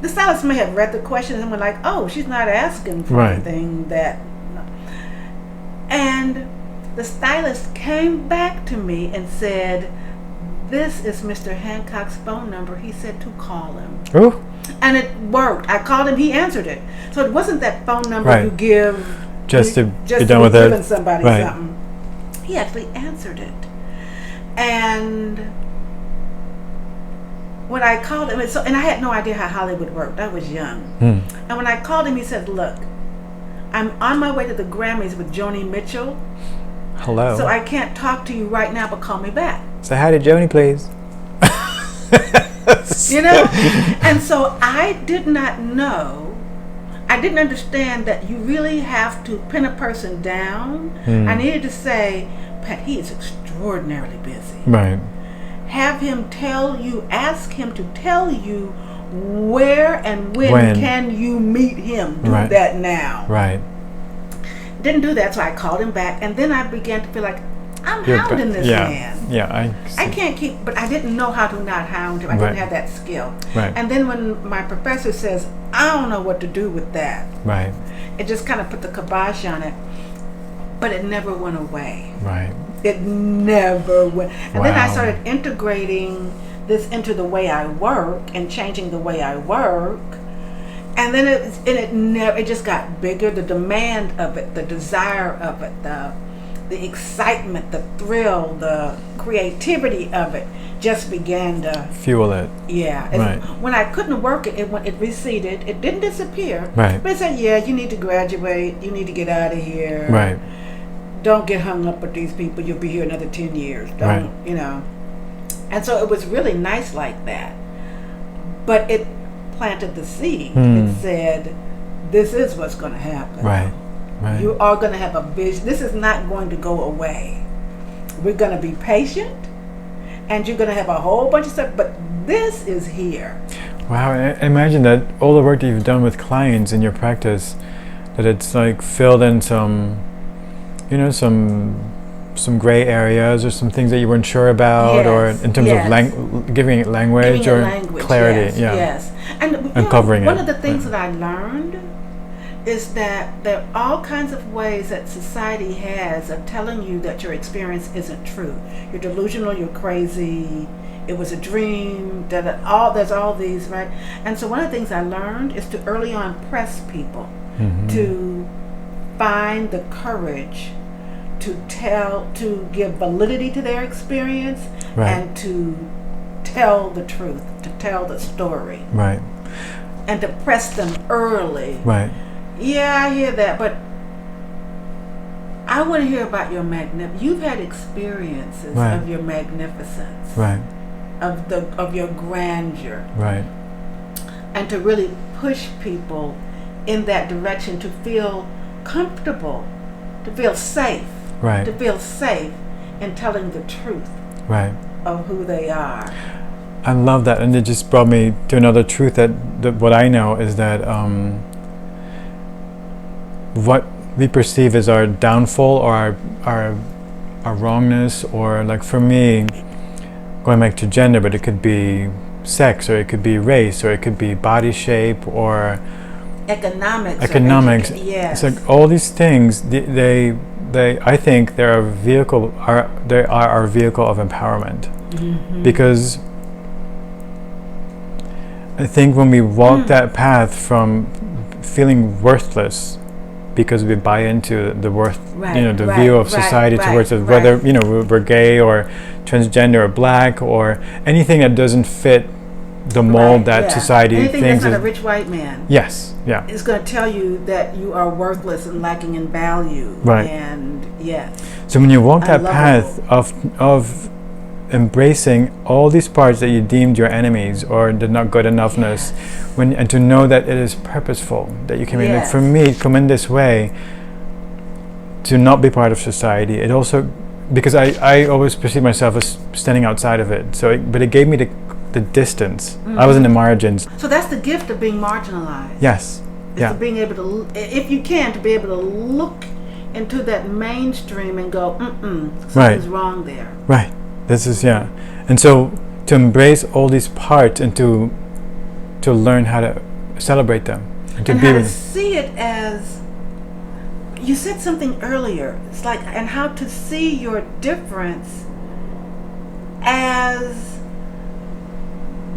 The stylist may have read the questions and went like, oh, she's not asking for anything that. And the stylist came back to me and said, this is Mr. Hancock's phone number. He said to call him. Ooh. And it worked. I called him. He answered it. So it wasn't that phone number you give just to be done with it. Giving somebody something. He actually answered it. And when I called him, and I had no idea how Hollywood worked. I was young. And when I called him, he said, look, I'm on my way to the Grammys with Joni Mitchell. Hello. So I can't talk to you right now, but call me back. Say hi to Joni, please. You know? And so I did not know, I didn't understand that you really have to pin a person down. I needed to say, Pat, he is extraordinarily busy. Right. Have him tell you, ask him to tell you where and when can you meet him. Do that now. Right. Didn't do that, so I called him back, and then I began to feel like I'm hounding this man. Yeah, I can't keep, but I didn't know how to not hound him. I didn't have that skill. Right. And then when my professor says, I don't know what to do with that. Right. It just kind of put the kibosh on it, but it never went away. Right. It never went. And then I started integrating this into the way I work and changing the way I work. And then it just got bigger. The demand of it, the desire of it, the excitement, the thrill, the creativity of it just began to fuel it. Yeah. Right. When I couldn't work it, it receded. It didn't disappear. Right. But it said, yeah, you need to graduate. You need to get out of here. Right. Don't get hung up with these people. You'll be here another 10 years. Don't, you know. And so it was really nice like that. But it planted the seed. It said, this is what's going to happen. Right. Right. You are going to have a vision. This is not going to go away. We're going to be patient, and you're going to have a whole bunch of stuff, but this is here. Wow. Imagine that all the work that you've done with clients in your practice, that it's like filled in some, you know, some gray areas or some things that you weren't sure about, or in terms of giving it language or clarity. Yes. uncovering one it. of the things that I learned is that there are all kinds of ways that society has of telling you that your experience isn't true. You're delusional, you're crazy, it was a dream, there's all these, right? And so one of the things I learned is to early on press people to find the courage to give validity to their experience and to tell the truth, to tell the story. Right. And to press them early. Right. Yeah, I hear that, but I want to hear about your you've had experiences of your magnificence. Right. Of your grandeur. Right. And to really push people in that direction, to feel comfortable, to feel safe. Right. To feel safe in telling the truth. Right. Of who they are. I love that, and it just brought me to another truth that what I know is that what we perceive as our downfall or our wrongness, or like for me, going back to gender, but it could be sex, or it could be race, or it could be body shape, or economics. Yes. It's like all these things. They I think they are our vehicle of empowerment, because I think when we walk that path from feeling worthless because we buy into the view of society towards us, whether we're gay or transgender or black or anything that doesn't fit the mold that society anything thinks that's not is a rich white man. Yes, yeah. It's going to tell you that you are worthless and lacking in value. Right. And yes. So when you walk that path of embracing all these parts that you deemed your enemies or the not good enoughness, and to know that it is purposeful, that you came in. Like for me, come in this way to not be part of society. It also, because I always perceive myself as standing outside of it. But it gave me the distance. I was in the margins. So that's the gift of being marginalized. Yes. To being able to, if you can, to be able to look into that mainstream and go, something's wrong there. Right. This is, and so to embrace all these parts and to learn how to celebrate them and to how to see it as, you said something earlier, it's like, and how to see your difference as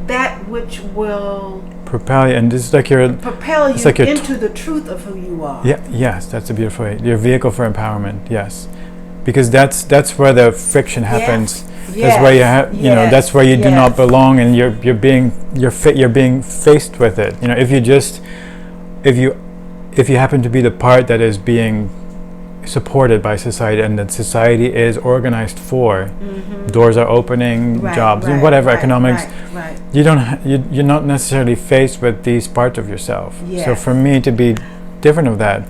that which will propel you, and this is like propel you into the truth of who you are. Yes, that's a beautiful way. Your vehicle for empowerment. Yes, because that's where the friction happens. That's where you have, that's where you do not belong, and you're being faced with it. If you happen to be the part that is being supported by society and that society is organized for, doors are opening, jobs and whatever, economics. You're not necessarily faced with these parts of yourself. So for me to be different of that.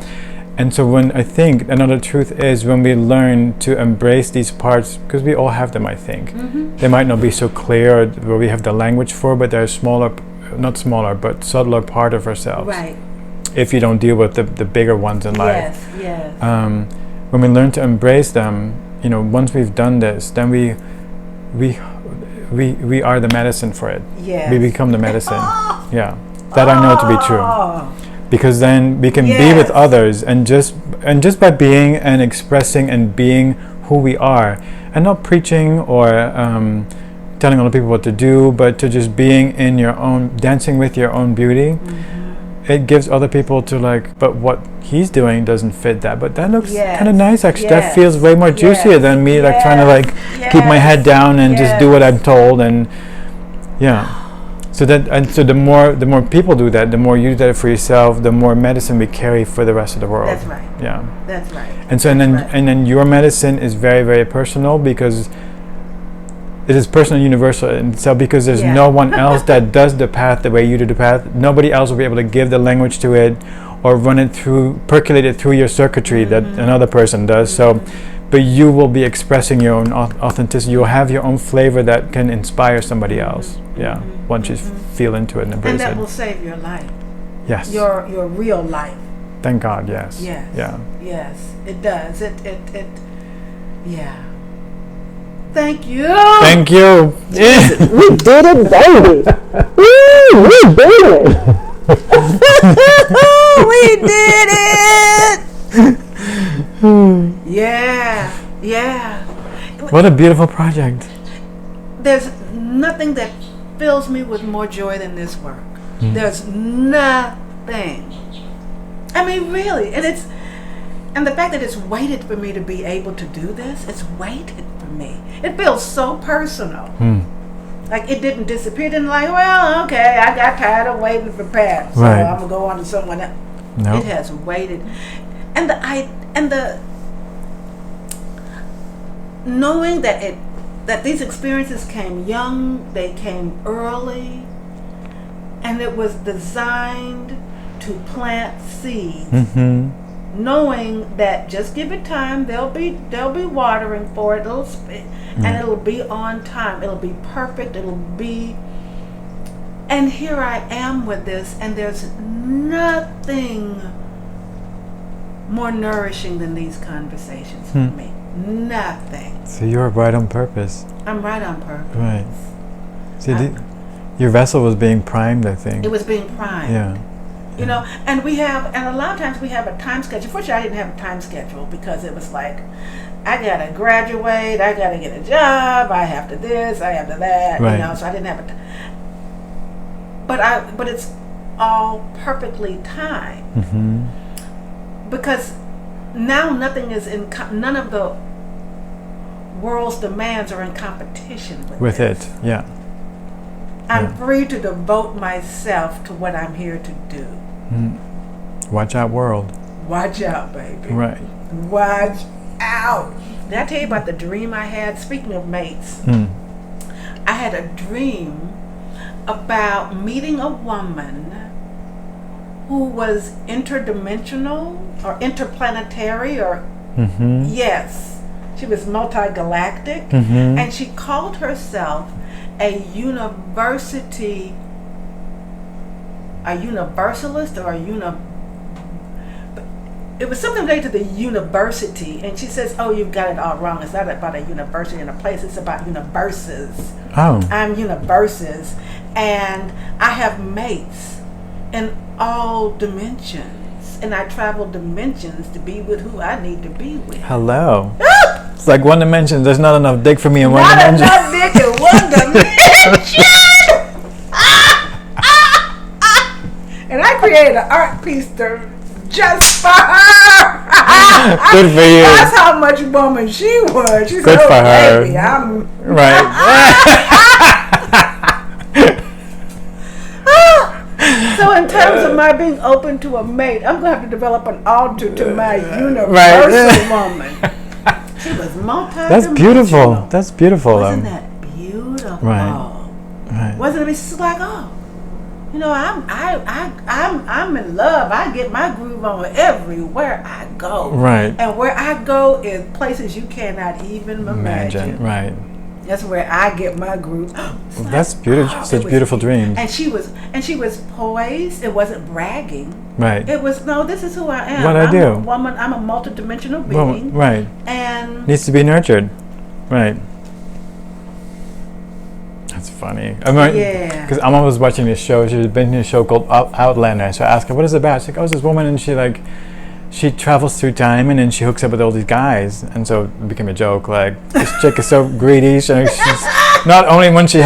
And so when I think another truth is when we learn to embrace these parts, because we all have them, I think. They might not be so clear or where we have the language for, but they're not smaller, but subtler part of ourselves. Right. If you don't deal with the bigger ones in life. Yes. When we learn to embrace them, once we've done this, then we are the medicine for it. Yes. We become the medicine. That I know to be true. Because then we can be with others and just by being and expressing and being who we are, and not preaching or telling other people what to do, but to just being in your own, dancing with your own beauty. It gives other people to but what he's doing doesn't fit that, but that looks kind of nice actually. That feels way more juicier than me trying to keep my head down and just do what I'm told. And so the more people do that, the more you do that for yourself, the more medicine we carry for the rest of the world. That's right. That's right. And so and then your medicine is very, very personal, because it is personal, universal, and so because there's no one else that does the path the way you do the path. Nobody else will be able to give the language to it or run it through, percolate it through your circuitry that another person does. So, but you will be expressing your own authenticity. You'll have your own flavor that can inspire somebody else. Once you feel into it and embrace it. And that will save your life. Yes. Your real life. Thank God. Yes. Yes. Yeah. Yes, it does. It. Yeah. Thank you. Thank you. We did it, baby. Woo! we did it! We did it! Yeah. What a beautiful project. There's nothing that fills me with more joy than this work. There's nothing. I mean, really. And the fact that it's waited for me to be able to do this, it's waited for me. It feels so personal. Like it didn't disappear. It didn't like, well, okay, I got tired of waiting for Pat, so I'm gonna go on to someone else. Nope. It has waited, and the knowing that these experiences came young, they came early, and it was designed to plant seeds. Knowing that just give it time, they'll be watering for it, and it'll be on time, it'll be perfect, and here I am with this, and there's nothing more nourishing than these conversations for me. Nothing. So you're right on purpose. I'm right on purpose. Right. See, your vessel was being primed, I think. It was being primed. Yeah. You know, and a lot of times we have a time schedule. Fortunately, I didn't have a time schedule because it was like, I gotta graduate, I gotta get a job, I have to this, I have to that, right. You know. So I didn't have but it's all perfectly timed because now nothing is none of the world's demands are in competition with it. Yeah. I'm free to devote myself to what I'm here to do. Watch out, world. Watch out, baby. Right. Watch out. Did I tell you about the dream I had? Speaking of mates, I had a dream about meeting a woman who was interdimensional or interplanetary or yes, she was multigalactic, and she called herself a universalist or it was something related to the university, and she says, oh, you've got it all wrong. It's not about a university in a place, it's about universes. I'm universes, and I have mates in all dimensions, and I travel dimensions to be with who I need to be with. Hello. It's like one dimension. There's not enough dick for me in one dimension. Not enough dick in one dimension. And I created an art piece just for her. Good for you. That's how much woman she was. She Good said, for her. Baby, I'm right. So in terms of my being open to a mate, I'm going to have to develop an altar to my universal woman. She was multi-dimensional. That's beautiful. That's beautiful. Wasn't that beautiful? Right. Wasn't it just like, oh, you know, I'm in love. I get my groove on everywhere I go. Right. And where I go is places you cannot even imagine. Right. That's where I get my groove. Well, that's beautiful. Such beautiful dreams. And she was poised. It wasn't bragging. Right. It was, no, this is who I am. What I do. I'm a woman. I'm a multidimensional being. Right. And needs to be nurtured. Right. That's funny. I mean, because Amma was watching this show. She was binging a show called Outlander. So I asked her, what is it about? She's like, oh, it's this woman, and she travels through time, and then she hooks up with all these guys, and so it became a joke. Like, this chick is so greedy. She's not only when she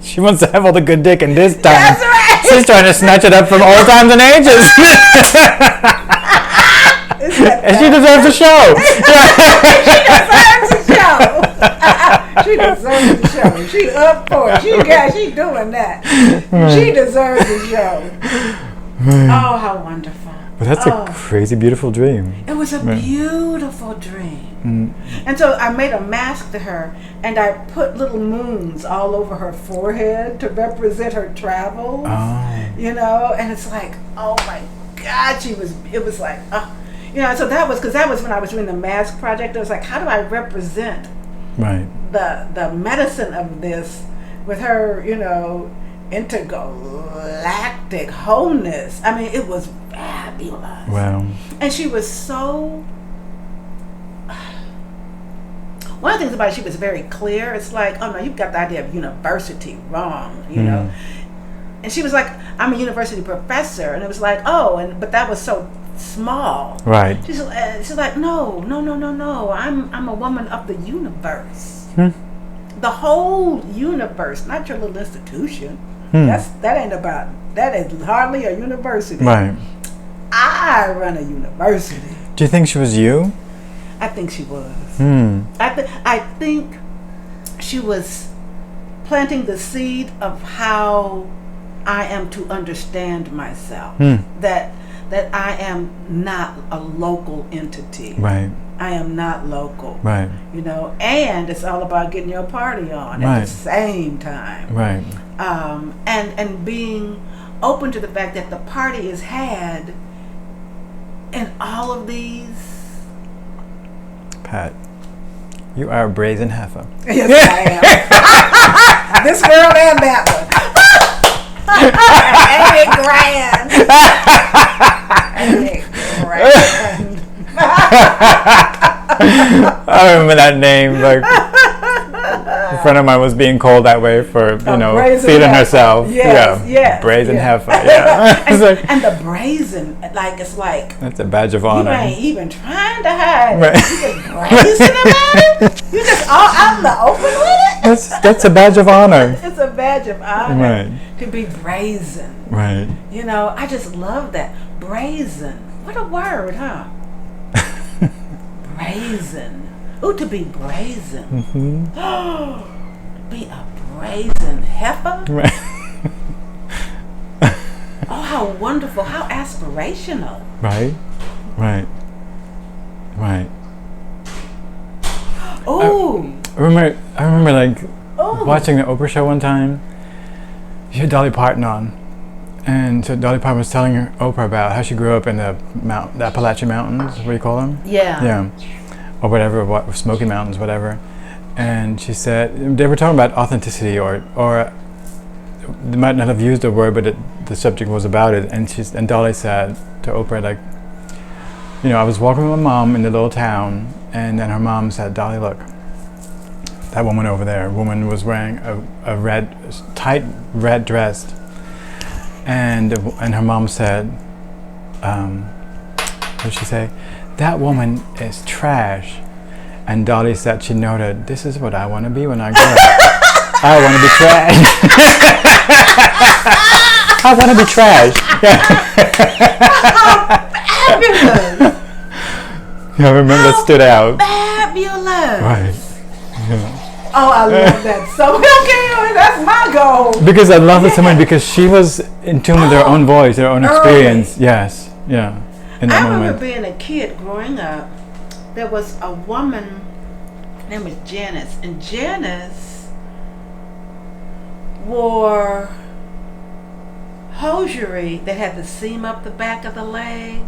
she wants to have all the good dick, and this time that's right. she's trying to snatch it up from all times and ages. And she deserves a show. She deserves a show. She up for it. She doing that. She deserves a show. Oh, how wonderful. But that's a crazy beautiful dream. It was a beautiful dream. And so I made a mask to her, and I put little moons all over her forehead to represent her travels. You know, and it's like, oh my God, it was like, you know, so that was when I was doing the mask project. It was like, how do I represent the medicine of this with her, you know, intergalactic wholeness. I mean, it was fabulous. Wow. And she was so one of the things about it, she was very clear. It's like, oh no, you've got the idea of university wrong, you know. And she was like, I'm a university professor, and it was like, oh, but that was so small. Right. She's like, no. I'm a woman of the universe. The whole universe, not your little institution. That is hardly a university. Right. I run a university. Do you think she was you? I think she was. I think she was planting the seed of how I am to understand myself. That I am not a local entity. Right. I am not local. Right. You know, and it's all about getting your party on at the same time. Right. And being open to the fact that the party is had in all of these. Pat, you are a brazen heifer. Yes, I am. This girl and that one. Ain't it grand? Ain't it grand? I remember that name. Like, a friend of mine was being called that way for, feeling herself. Yes, brazen heifer. Yeah. and the brazen, like, it's like, that's a badge of honor. You ain't even trying to hide right. it. You just brazen about it. You just all out in the open with it. That's a badge of honor. It's a badge of honor right. to be brazen. Right. You know, I just love that. Brazen. What a word, huh? Brazen. Ooh, to be brazen. Be a brazen heifer? Right. Oh, how wonderful. How aspirational. Right. Right. Right. Oh. I remember like watching the Oprah show one time. She had Dolly Parton on. And so Dolly Parton was telling Oprah about how she grew up in the Appalachian Mountains. What do you call them? Yeah. Yeah. Or whatever, Smoky Mountains, whatever. And she said, they were talking about authenticity, or they might not have used the word, but the subject was about it. And Dolly said to Oprah, like, I was walking with my mom in the little town, and then her mom said, Dolly, look, that woman over there, woman was wearing a tight red dress. And her mom said, what did she say? That woman is trash. And Dolly said, she noted, this is what I want to be when I grow up. I want to be trash. I want to be trash. Fabulous. I remember that stood out. Fabulous. Right. Yeah. Oh, I love that. So, okay, that's my goal. Because I love it so much, because she was in tune with her own voice, her own experience. Yes. Yeah. In that I remember moment. being a kid growing up. There was a woman, her name was Janice, and Janice wore hosiery that had the seam up the back of the leg.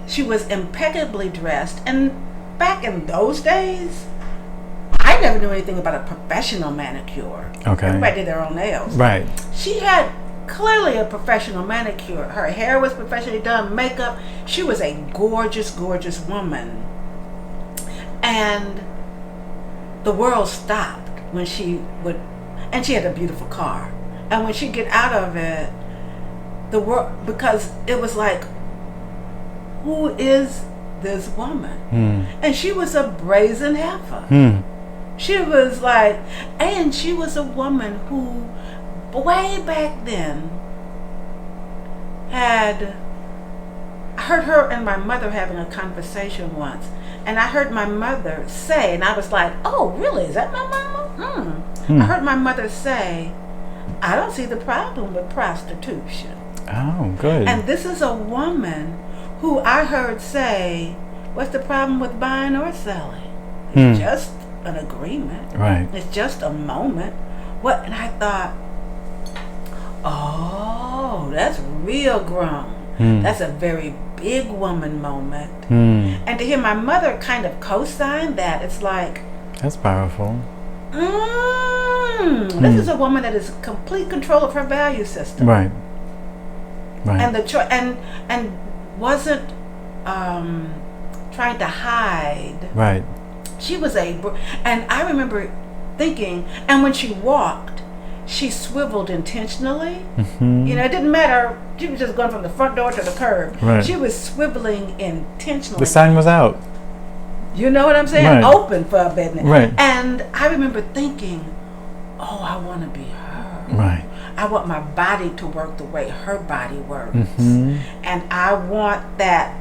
She was impeccably dressed, and back in those days, I never knew anything about a professional manicure. Okay. Everybody did their own nails. Right. She had clearly a professional manicure. Her hair was professionally done, makeup. She was a gorgeous, gorgeous woman. And the world stopped when she would, and she had a beautiful car. And when she'd get out of it, the world, because it was like, who is this woman? And she was a brazen heifer. She was like, and she was a woman who, way back then, I heard her and my mother having a conversation once, and I heard my mother say, and I was like, oh, really? Is that my mama? I heard my mother say, I don't see the problem with prostitution. Oh, good. And this is a woman who I heard say, what's the problem with buying or selling? It's just an agreement. Right. It's just a moment. What? And I thought, oh, that's real grown. That's a very big woman moment. And to hear my mother kind of co-sign that, it's like, that's powerful. This is a woman that is in complete control of her value system. Right. Right. And and wasn't trying to hide. Right. and I remember thinking, and when she walked, she swiveled intentionally. Mm-hmm. You know, it didn't matter. She was just going from the front door to the curb. Right. She was swiveling intentionally. The sign was out. You know what I'm saying? Right. Open for a business. Right. And I remember thinking, oh, I want to be her. Right. I want my body to work the way her body works. Mm-hmm. And I want that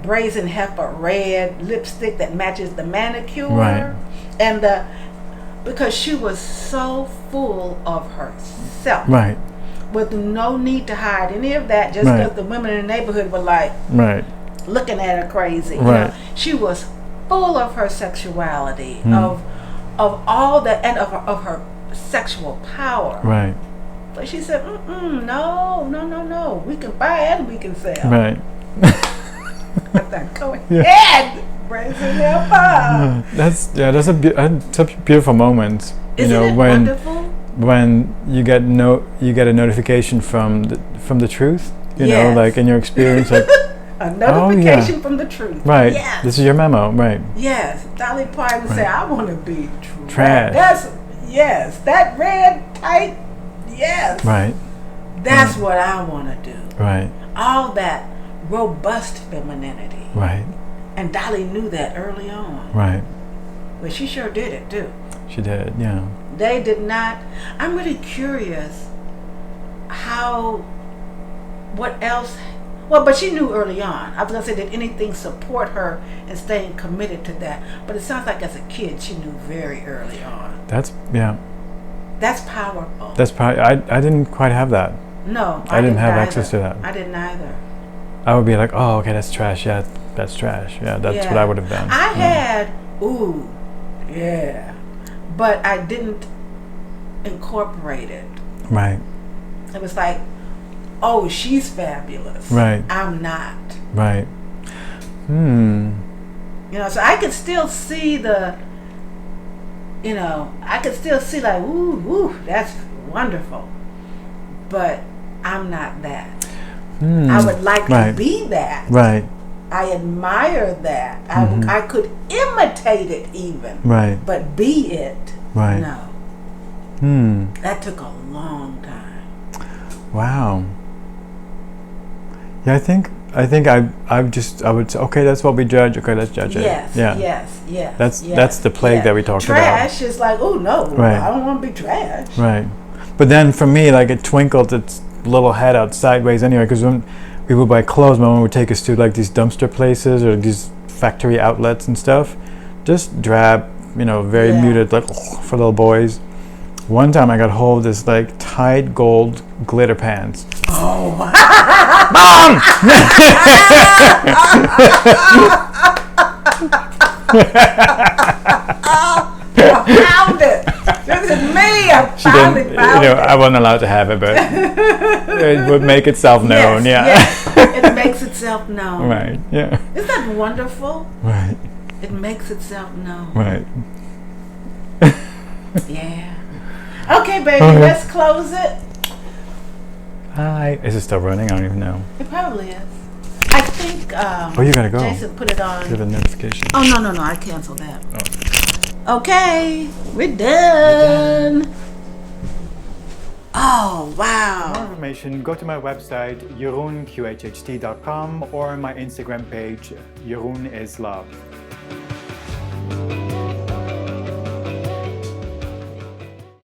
brazen heifer red lipstick that matches the manicure. Right. And because she was so full of herself. Right. With no need to hide any of that, just because the women in the neighborhood were like looking at her crazy. Right. You know, she was full of her sexuality, of all that, and of her sexual power. Right. But she said, no. We can buy and we can sell. Right. I thought, go ahead, brazen heifer. That's such a beautiful moment. Isn't it wonderful? When you get a notification from the truth, you know, like in your experience, like a notification from the truth. Right. Yes. This is your memo. Right. Yes. Dolly Parton said, I want to be trash. That red tight. Yes. Right. That's what I want to do. Right. All that robust femininity. Right. And Dolly knew that early on. Right. But she sure did it too. She did, yeah. They did not. I'm really curious what else. Well, but she knew early on. I was going to say, did anything support her in staying committed to that? But it sounds like as a kid, she knew very early on. That's powerful. That's probably, I didn't quite have that. No, I didn't have access to that. I didn't either. I would be like, oh, okay, that's trash. Yeah, that's trash. Yeah, that's what I would have done. I had, but I didn't incorporate it. Right. It was like, oh, she's fabulous. Right. I'm not. Right. You know, so I could still see like, ooh, that's wonderful. But I'm not that. I would like to be that. Right. I admire that. I could imitate it even. Right. But be it. Right. No. That took a long time. Wow. Yeah, I think I would say, okay, that's what we judge. Okay, let's judge it. Yes. That's the plague that we talked about. Trash is like, oh no, I don't want to be trash. Right. But then for me, like, it twinkled its little head out sideways anyway, because when we would buy clothes, my mom would take us to like these dumpster places or these factory outlets and stuff. Just drab, very muted, like for little boys. One time I got hold of this like Tide Gold glitter pants. Oh. Mom! I found it. This is me. I found it. I wasn't allowed to have it, but it would make itself known. Yes. It makes itself known. Right. Yeah. Isn't that wonderful? Right. It makes itself known. Right. Yeah. Okay, baby. Let's close it. Hi. Is it still running? I don't even know. It probably is. I think. You gotta go. Jason put it on. You have a notification. Oh no! I canceled that. Oh. Okay, we're done. Oh wow! For more information, go to my website jeroenqhht.com or my Instagram page Jeroen is Love.